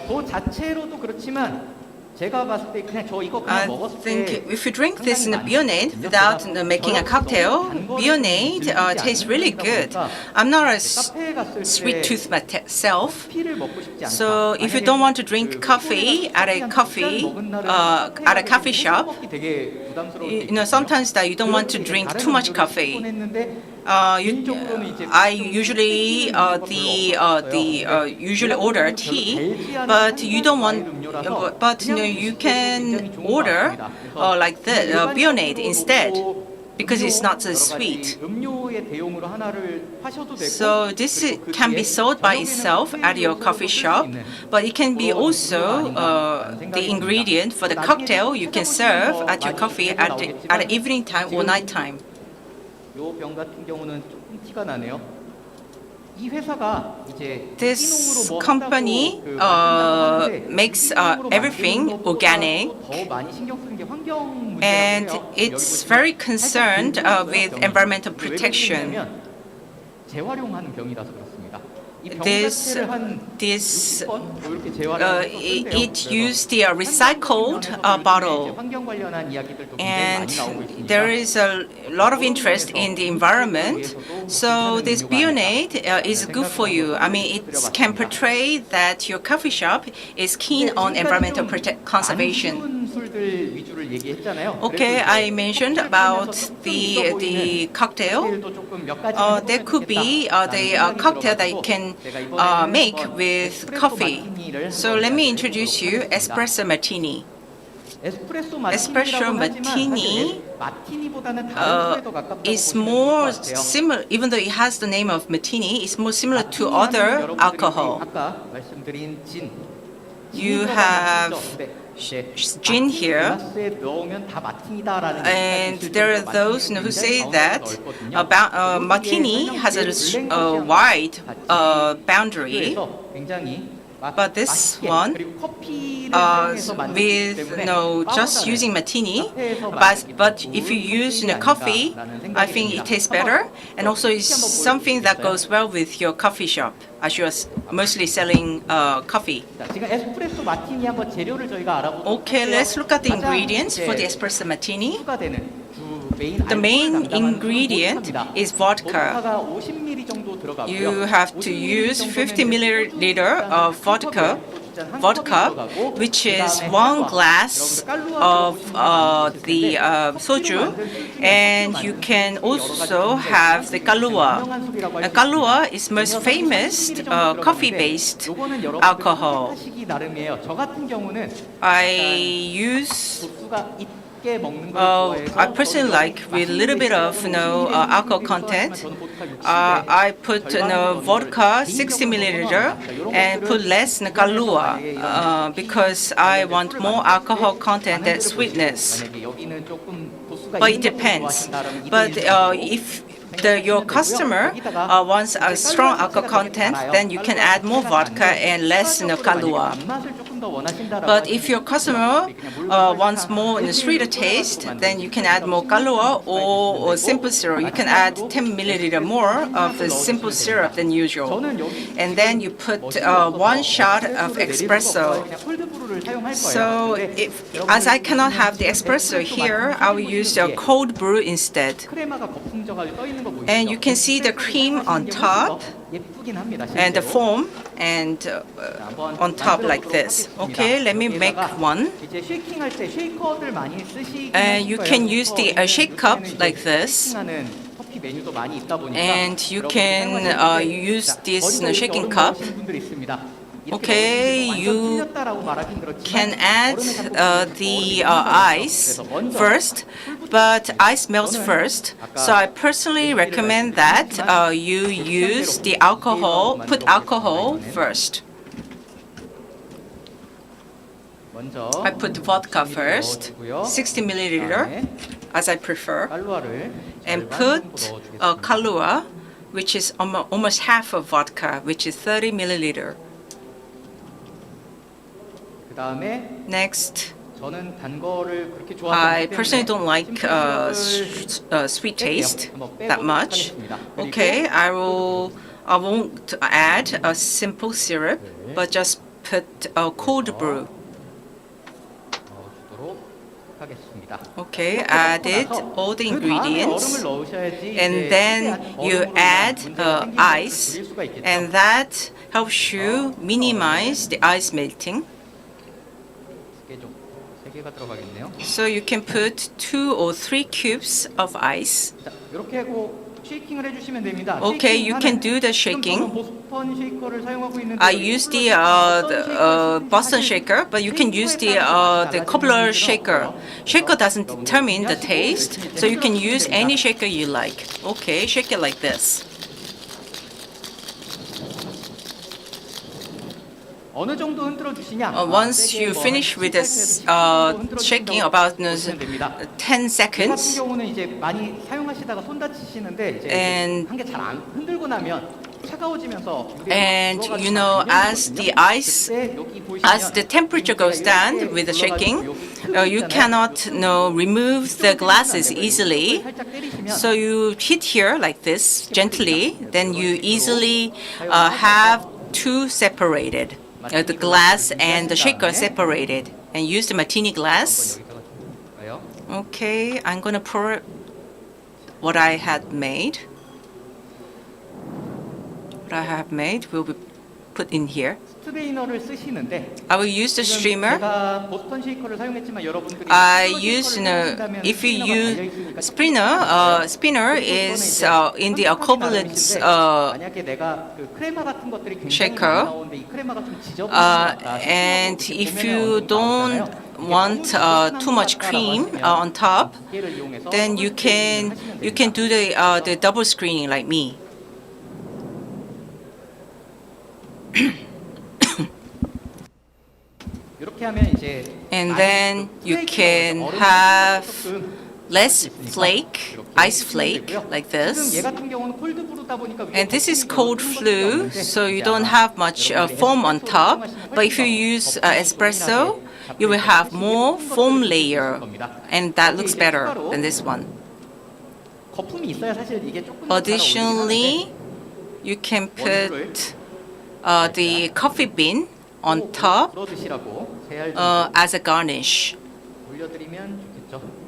그 자체로도 그렇지만 제가 봤을 때 그냥 저 이거 그냥 I 먹었을 think 때 if you drink this in a bionade without making a cocktail, bionade tastes really good. I'm not a 카페에 갔을 sweet 때 tooth myself, 커피를 먹고 싶지 않다. so if you don't want to drink coffee at a coffee shop, 먹기 되게 부담스러울 수 you know, sometimes that you don't want to drink too much coffee. I usually usually order tea, but you don't want. But you know, you can order like the bionade instead, because it's not so sweet. 음료의 대용으로 하나를 하셔도 되고 So this can be sold by itself at your coffee shop, but it can be also the ingredient for the cocktail you can serve at your coffee at the evening time or night time. 요 병 같은 경우는 조금 티가 나네요. 이 회사가 이제 This 뭐 company makes everything organic, 더 많이 신경 쓰는 게 환경 and 문제라고요. it's very concerned with environmental protection. 재활용하는 병이라서 그렇습니다. 이 병 This 자체를 한 this 6번 이렇게 재활용해서 it used the recycled bottle. 환경 관련한 이야기들도 굉장히 And 많이 나오고 있습니다. there is a lot of interest in the environment, so this bionade is good for you. I mean, it can portray that your coffee shop is keen on environmental conservation. 술들 위주를 얘기했잖아요. Okay, I mentioned about the cocktail. There could be the cocktail that you can make with coffee. So let me introduce you espresso martini. Espresso martini is more similar, even though it has the name of martini, it's more similar to other alcohol. 아까 말씀드린 진. You have gin here, 글라스에 넣으면 다 마티니다라는 and there are those who say that martini has a wide boundary, 굉장히 but this one with just using martini, but if you use coffee, I think it tastes better, and also it's something that goes well with your coffee shop, as you're mostly selling coffee. 지금 에스프레소 마티니 한번 재료를 저희가 알아보도록 Okay, let's look at the ingredients for the espresso martini. 추가되는 The main ingredient is vodka. 보드카가 50ml 정도 들어가고요. You have to use 50 milliliter of vodka, which is 1 glass of the soju, and you can also have the Kahlua. Kahlua is most famous coffee-based alcohol. 하시기 나름이에요. 저 같은 경우는 I use 도수가 있게 먹는 걸 I personally like with a little bit of alcohol content. I put vodka 60 milliliter and put less Kahlua because I want more alcohol content than sweetness. 여기는 조금 도수가 But it depends. But if your customer wants a strong alcohol content, then you can add more vodka and less Kahlua. 맛을 조금 더 원하신다라고 But if your customer wants more in the sweeter taste, then you can add more kalua or simple syrup. You can add 10 milliliter more of the simple syrup than usual. And then you put 1 shot of espresso. So as I cannot have the espresso here, I will use a cold brew instead. 크레마가 거품져가지고 떠 있는 거 보이시죠? And you can see the cream on top 예쁘긴 합니다. and the 실제로. foam and on top like this. Okay, let me make one. 이제 쉐이킹할 때 쉐이커들 많이 쓰시긴 And you can 하실 use 거예요. the shake cup 요즘에는 like 이제 this. 쉐이킹하는 커피 메뉴도 많이 있다 보니까 And you 여러분들 can 사용하실 때 use this 어디서 shaking 얼음 cup. 넣으시는 분들이 있습니다. 이렇게 Okay, 넣으시면 you 완전 틀렸다라고 말하긴 그렇지만 can add 얼음을 잡고 the 얼음이 ice 그래서 먼저 first, but ice melts first. So I personally recommend that you use the alcohol, put alcohol first. 먼저 I put vodka first, 60 milliliter, as I prefer, 칼루아를 and 절반 put 정도 넣어주겠습니다. kalua, which is almost half of vodka, which is 30 milliliter. 그 다음에 Next, 저는 단 거를 그렇게 좋아하지 I 않기 personally don't like 때문에 sweet taste 한번 that 빼보도록 much. 하겠습니다. Okay, I won't add a simple syrup, but just put a cold brew. 넣어주도록 하겠습니다. Okay, added all the 그 다음에 얼음을 ingredients, 넣으셔야지 and 이제 then 최대한 you 얼음으로 add 문제가 생기는 것을 ice, 줄일 수가 있겠죠. and that helps you minimize the ice melting. 세 개가 들어가겠네요. So you can put 2 or 3 cubes of ice. 자, 이렇게 하고 쉐이킹을 해주시면 됩니다. Okay, you can do the 지금 shaking. 저는 보스턴 쉐이커를 사용하고 있는데 I use the Boston shaker, but you can use the cobbler shaker. Shaker doesn't determine the taste, so you can use any shaker you like. Okay, shake it like this. 어느 정도 흔들어 주시냐? Once you finish with this shaking about 10 같은 seconds, 경우는 이제 많이 사용하시다가 손 다치시는데 이제 And- 한 개 잘 안 흔들고 나면 차가워지면서 and you know, as the ice, as the temperature goes down with the shaking, you cannot remove the glasses easily. So you hit here like this gently, then you easily have two separated, the glass and the shaker separated, and use the martini glass. Okay, I'm gonna pour what I had made. What I have made will be put in here. 스트레이너를 쓰시는데 I will use the streamer. 제가 보스턴 쉐이커를 사용했지만 여러분들이 I use, if you use spinner is in the equivalent 만약에 내가 그 크레마 같은 것들이 굉장히 shaker. 많이 나오는데 이 크레마가 좀 지저분하다. and if you don't want too much cream on top, then you can do the double screening like me. 이렇게 하면 이제 And then you can have less flake, ice flake like 지금 this. 얘 같은 경우는 콜드 브루다 보니까 위에 And this is 거품이 cold 좀 flue, 있는데 so you don't have much foam on top. But if you use espresso, you will have more foam layer, and that looks better than this one. 거품이 있어야 사실 이게 조금 더 잘 Additionally, you can put the coffee bean on top 불어 드시라고 세알 as a garnish. 올려드리면 좋겠죠.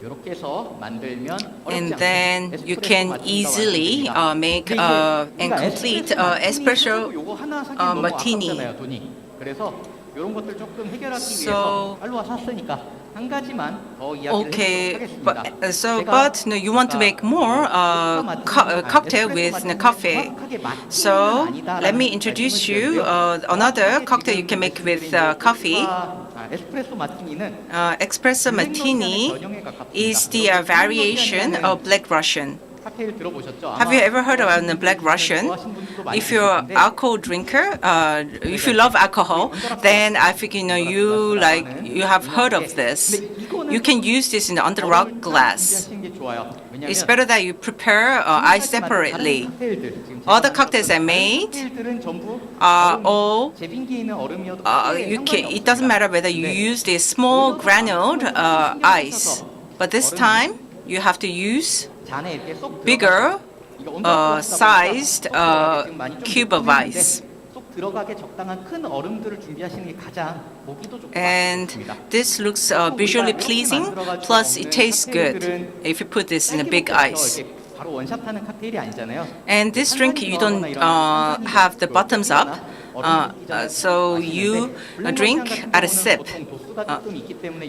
이렇게 해서 만들면 And 어렵지 then 않게 you 에스프레소 can 마틴과 easily 완성됩니다. make 근데 and 이게 complete 에스프레소 espresso 마티니 요거 하나 사기 너무 martini. 아깝잖아요, 돈이. 그래서 이런 것들 조금 해결하기 So- 위해서 알로하 샀으니까 한 가지만 더 이야기를 Okay, 해보도록 but 하겠습니다. but you want to make more cocktail with coffee. So let me introduce you another cocktail you can make with coffee. 에스프레소 마티니는 Espresso martini is the variation of Black Russian. 칵테일 들어보셨죠? Have you ever heard about the Black Russian? If you're an alcohol drinker, if you love alcohol, then I think you have heard of this. You can use this in the under rock glass. it's better that you prepare ice separately. Other cocktails I made are all it doesn't matter whether you use the small granuled ice, but this time you have to use bigger sized cube of ice. And this looks visually pleasing, plus it tastes good if you put this in a big ice. And this drink, you don't have the bottoms up, so you drink at a sip.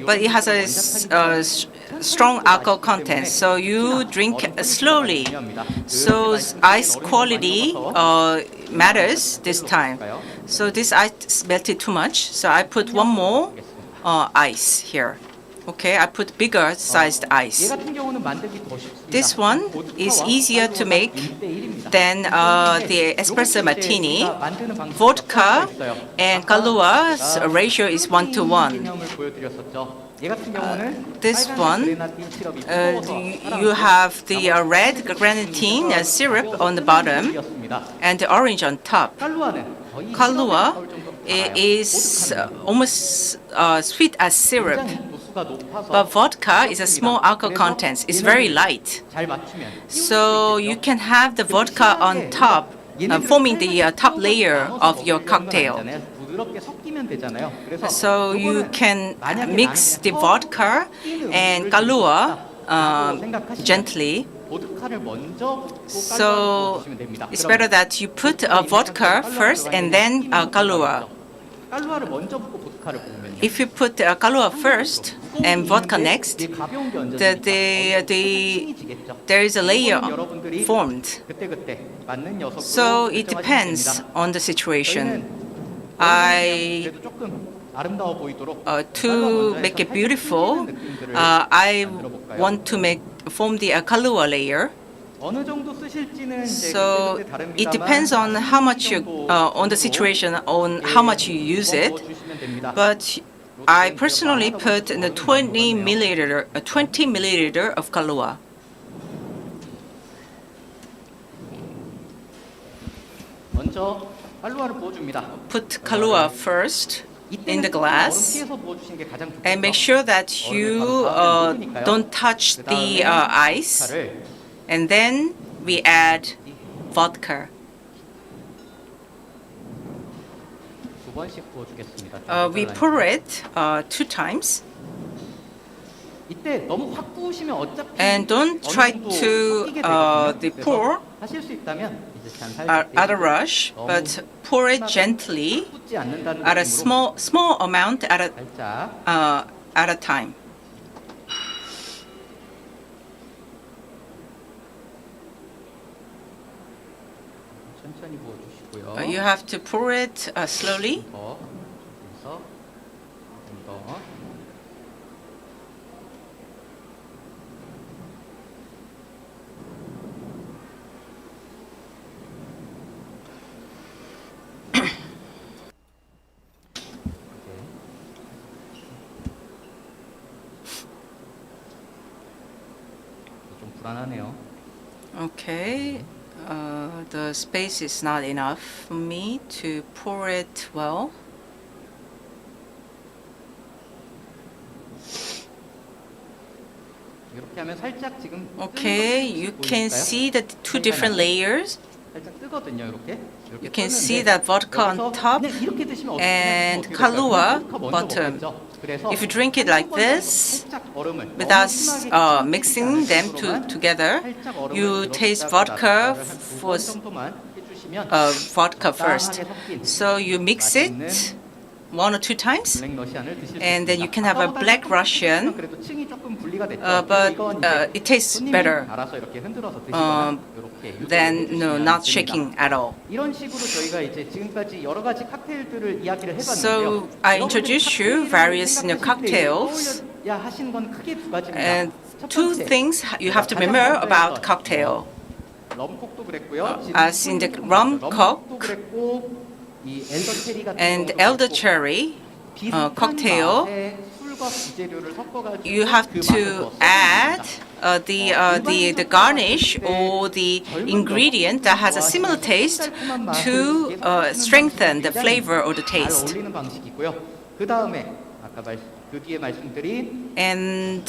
But it has a strong alcohol content, so you drink slowly. So ice quality matters this time. So this ice melted too much, so I put one more ice here. Okay, I put bigger sized ice. This one is easier to make than the espresso martini. Vodka and Kahlúa's ratio is 1:1. This one, you have the red grenadine syrup on the bottom and the orange on top. Kahlúa is almost sweet as syrup. But vodka is a small alcohol content. It's very light. So you can have the vodka on top, forming the top layer of your cocktail. So you can mix the vodka and Kahlúa gently. So it's better that you put vodka first and then Kahlúa. If you put Kahlúa first and vodka next, there is a layer formed. So it depends on the situation. To make it beautiful, I want to form the Kahlúa layer. So it depends on how much on the situation, on how much you use it. But I personally put in the 20 milliliter of Kahlúa. Put Kahlúa first in the glass and make sure that you don't touch the ice. And then we add vodka. We pour it 2 times. And don't try to pour at a rush, but pour it gently at a small amount at a time. You have to pour it slowly. Okay. The space is not enough for me to pour it well. Okay, you can see the 2 different layers. You can see that vodka on top and Kahlúa bottom. If you drink it like this, without mixing them together, you taste vodka first. So you mix it 1 or 2 times, and then you can have a Black Russian, but it tastes better than not shaking at all. So I introduced you various cocktails, and 2 things you have to remember about cocktail. As in the rum coke and elder cherry cocktail, you have to add the garnish or the ingredient that has a similar taste to strengthen the flavor or the taste. 어울리는 방식이고요. 그 다음에 그 뒤에 말씀드린 And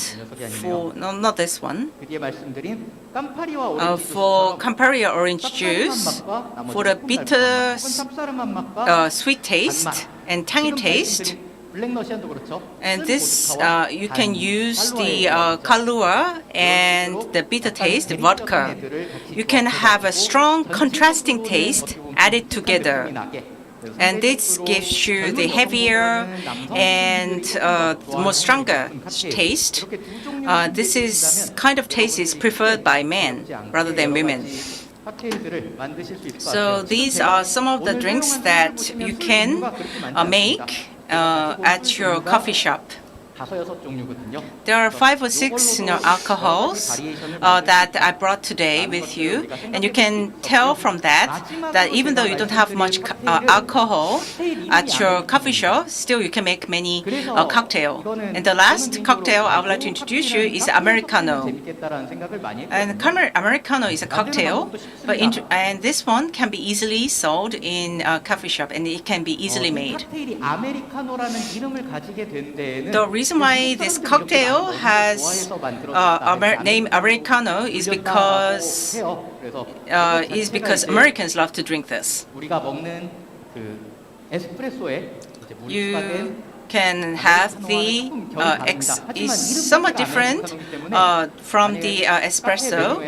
for no, not this one. 그 뒤에 말씀드린 깜파리와 오렌지 For Campari orange juice, for the bitter, sweet taste and tangy taste. 블랙러시안도 그렇죠. And this, you can use the Kahlua and the bitter taste, the vodka. You can have a strong contrasting taste added together. And this gives you the heavier and more stronger taste. This kind of taste is preferred by men rather than women. So these are some of the drinks that you can make at your coffee shop. There are 5 or 6 alcohols that I brought today with you, and you can tell from that even though you don't have much alcohol at your coffee shop, still you can make many cocktail. And the last cocktail I would like to introduce you is Americano. And Americano is a cocktail, and this one can be easily sold in a coffee shop, and it can be easily made. The reason why this cocktail has name Americano is because Americans love to drink this. You can have the is somewhat different from the espresso,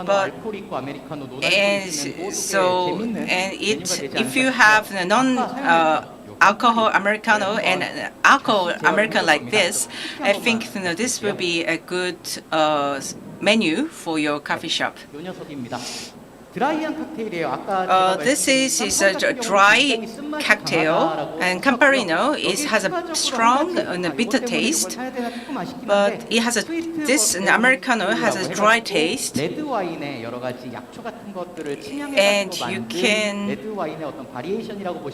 but if you have the alcohol Americano and alcohol Americano like this, I think this will be a good menu for your coffee shop. This is a dry cocktail, and Camparino has a strong bitter taste, but it has this Americano has a dry taste, and you can.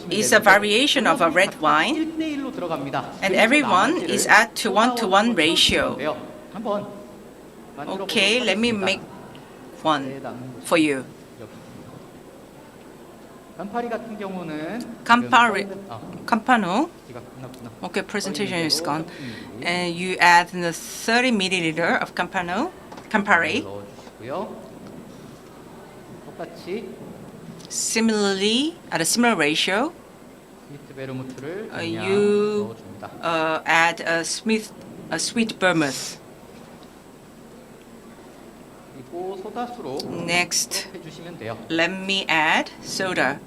It's a variation of a red wine, and everyone is at 1:1 ratio. Okay, let me make one for you. Campano. Okay, presentation is gone. And you add the 30 milliliter of Campari. Similarly, at a similar ratio, you add a sweet vermouth. Next, let me add soda.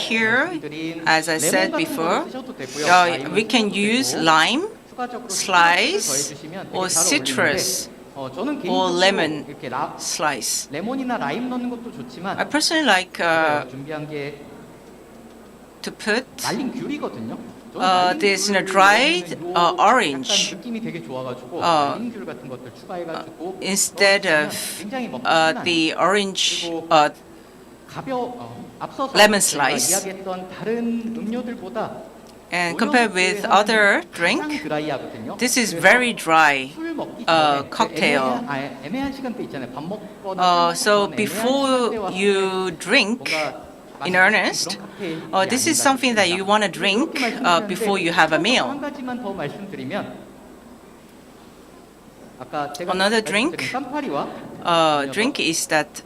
Here, as I said before, we can use lime, slice, or citrus, or lemon slice. I personally like to put this dried orange instead of the orange lemon slice. And compared with other drink, this is very dry cocktail. So before you drink in earnest, this is something that you want to drink before you have a meal. Another drink is that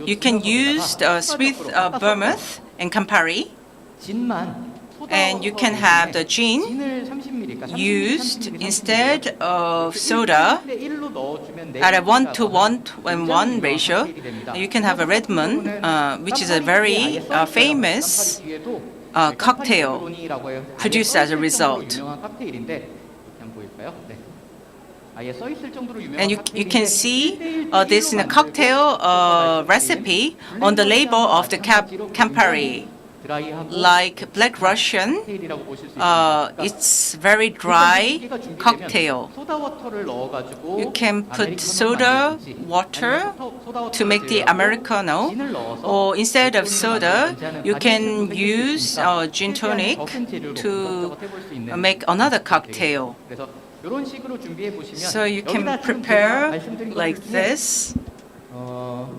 you can use sweet vermouth and Campari, and you can have the gin used instead of soda at a 1:1 ratio. You can have a red moon, which is a very famous cocktail produced as a result. And you can see this in a cocktail recipe on the label of the Campari. 드라이하고 like Black Russian, 칵테일이라고 보실 수 있습니다. it's very dry cocktail. 소다 워터를 넣어가지고 You can put soda water to make the Americano, or instead of soda, you can use gin tonic to make another cocktail. 그래서 이런 식으로 준비해 보시면 So you can 여기다 지금 prepare 제가 말씀드린 것 like 중에 this.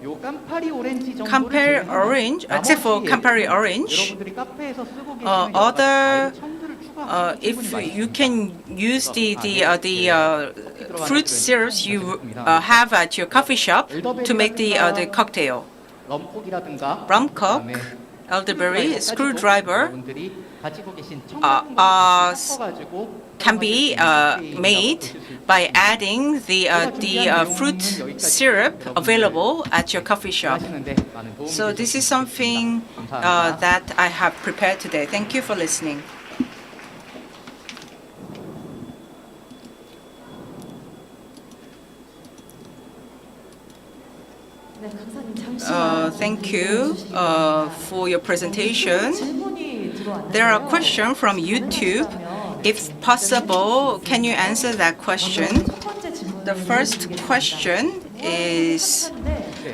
요 깜파리 오렌지 정도를 Campari 제외하면 orange, except for 나머지 Campari orange, 여러분들이 카페에서 쓰고 계시는 여러 가지 other 과일 첨들을 추가하셔도 if 충분히 you 맛있습니다. can use the fruit syrups you have at your coffee shop to make the cocktail. 럼콕이라든가 Rum coke, 그다음에 elderberry, screwdriver 여러분들이 가지고 계신 섞어가지고 can be made by adding the fruit syrup available at your coffee shop. 하시는데 많은 도움이 So this is 되셨습니다. something 감사합니다. that I have prepared today. Thank you for listening. 네, 강사님 잠시만. Thank you for your presentation. 질문이 들어왔는데요. There are questions from YouTube. If possible, can you answer that question? 첫 번째 질문. The first question is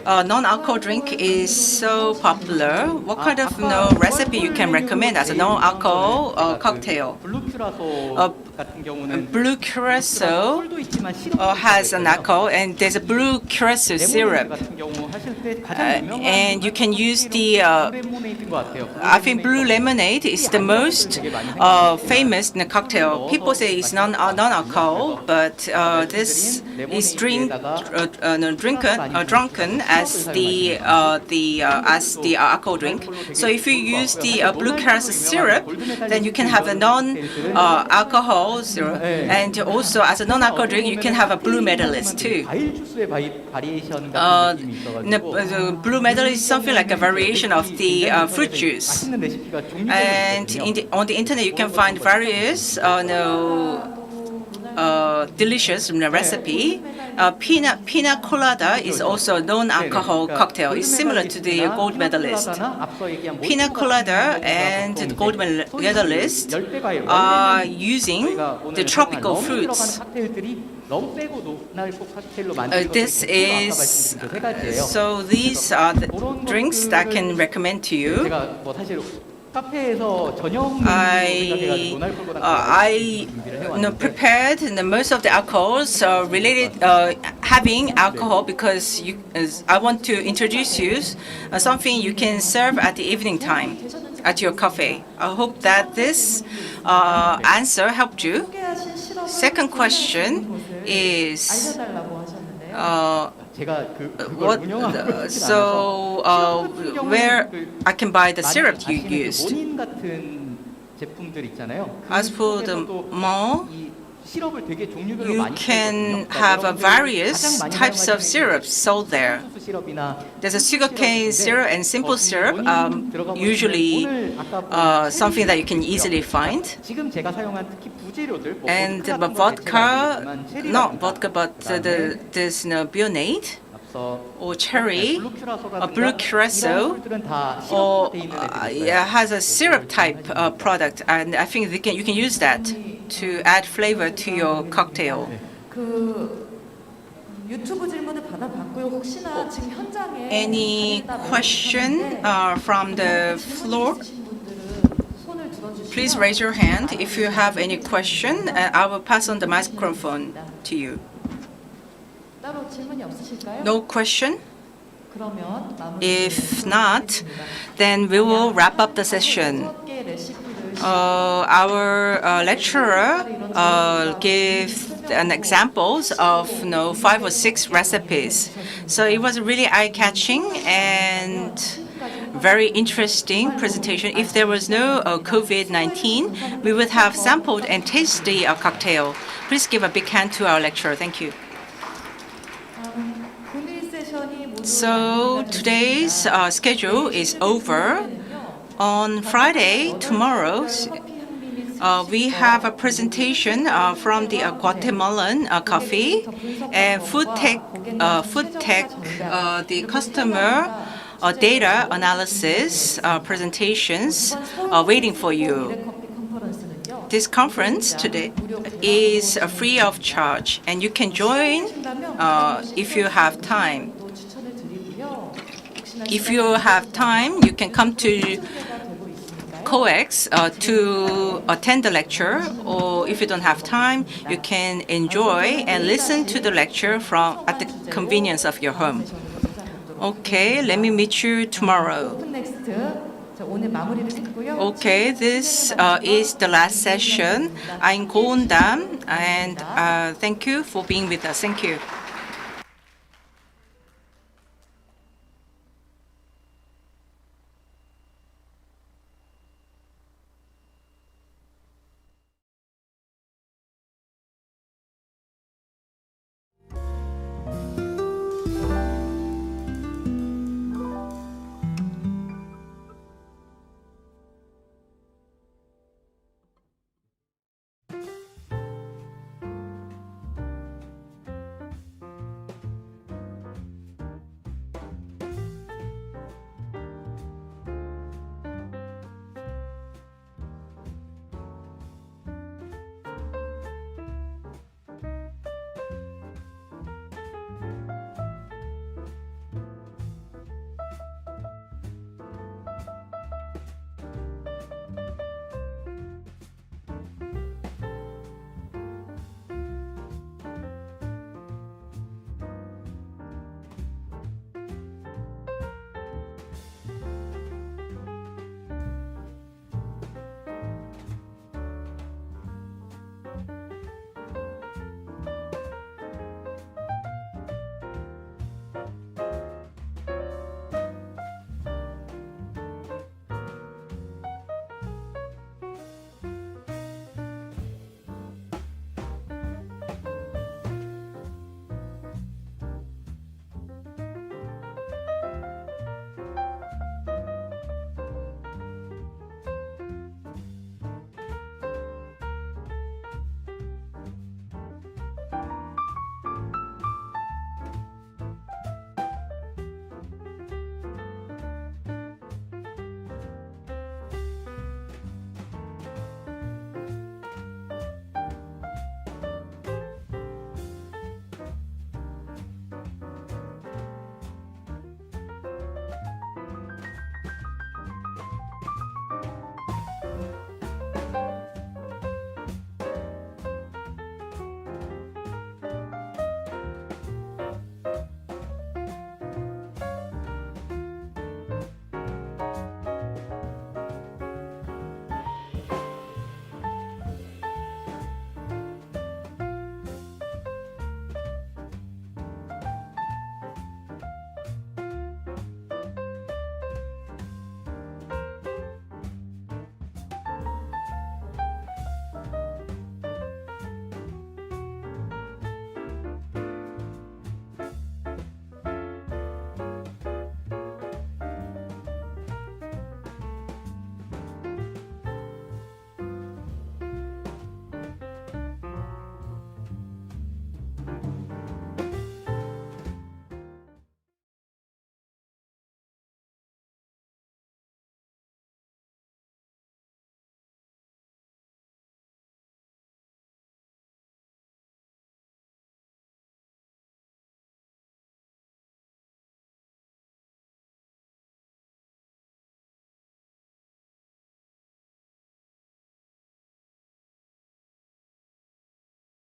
non-alcohol drink is so popular. What kind of recipe you can recommend as a non-alcohol cocktail? 블루 큐라소 같은 경우는 Blue curacao 꿀도 있지만 시럽 has an alcohol, and there's a blue curacao syrup. 같은 경우 하실 때 가장 유명한 And you can use the 레모네이드인 것 같아요. I think blue lemonade is the most famous in the cocktail. People say it's non-alcohol, but this is drunken as the alcohol drink. So if you use the blue curacao syrup, then you can have a non-alcohol syrup, and also as a non-alcohol drink, you can have a blue medalist too. 과일 주스의 바리에이션 같은 느낌이 있어가지고 The blue medalist is something like a variation of the fruit juice. 맛있는 레시피가 종류별로 And 있거든요. on the internet, you can find various delicious recipe. Pina colada is also a non-alcohol cocktail. It's similar to the gold medalist. 앞서 얘기한 Pina colada and the gold medalist are using the tropical fruits. This is so these are the drinks that I can recommend to you. 제가 뭐 사실 카페에서 저녁 I prepared most of the alcohols related having alcohol because I want to introduce you something you can serve at the evening time at your cafe. I hope that this answer helped you. 소개하신 실험을 Second question is 알려달라고 하셨는데요. 제가 그걸 운영하고 있진 so 않아서 where I can buy the syrup you used. 모닌 같은 제품들 있잖아요. As for the mall, 이 시럽을 되게 종류별로 you 많이 can 쓰거든요. have 여러분들이 various 가장 많이 types of 사용하시는 syrups sold there. 옥수수 시럽이나 There's a sugarcane syrup and simple syrup, 들어가 보시면 usually 오늘 아까 something that you can easily find. 지금 제가 사용한 특히 부재료들 뭐 And 보드카 the 같은 건 vodka, 대체가 있지만 not 체리라든가 vodka, but this Bionade 앞서 or cherry, 블루큐라소라든가 blue curacao, 이런 술들은 다 or 시럽으로 돼 있는 애들이 있어요. has a syrup type product, and I think you can use that to add flavor to your cocktail. 그 유튜브 질문을 받아봤고요. 혹시나 지금 현장에 Any 답을 question 못하셨는데 from the floor? 있으신 분들은 손을 들어주시면 Please raise your hand if you have any question, and I will pass on the microphone to you. 따로 질문이 없으실까요? No question? 그러면 마무리. If not, then we will wrap up the session. 6개의 레시피를 Our lecturer gave an examples of 5 or 6 recipes. So it was really eye-catching and very interesting presentation. If there was no COVID-19, we would have sampled and tasted the cocktail. Please give a big hand to our lecturer. Thank you. 금일 세션이 모두 So today's schedule is over. On Friday, tomorrow, we have a presentation from the Guatemalan coffee and food tech. The customer data analysis presentations are waiting for you. This conference today is free of charge, and you can join if you have time. If you have time, you can come to COEX to attend the lecture, or if you don't have time, you can enjoy and listen to the lecture at the convenience of your home. Okay, let me meet you tomorrow. Okay, this is the last session. I'm Go Eun-dam, and thank you for being with us. Thank you.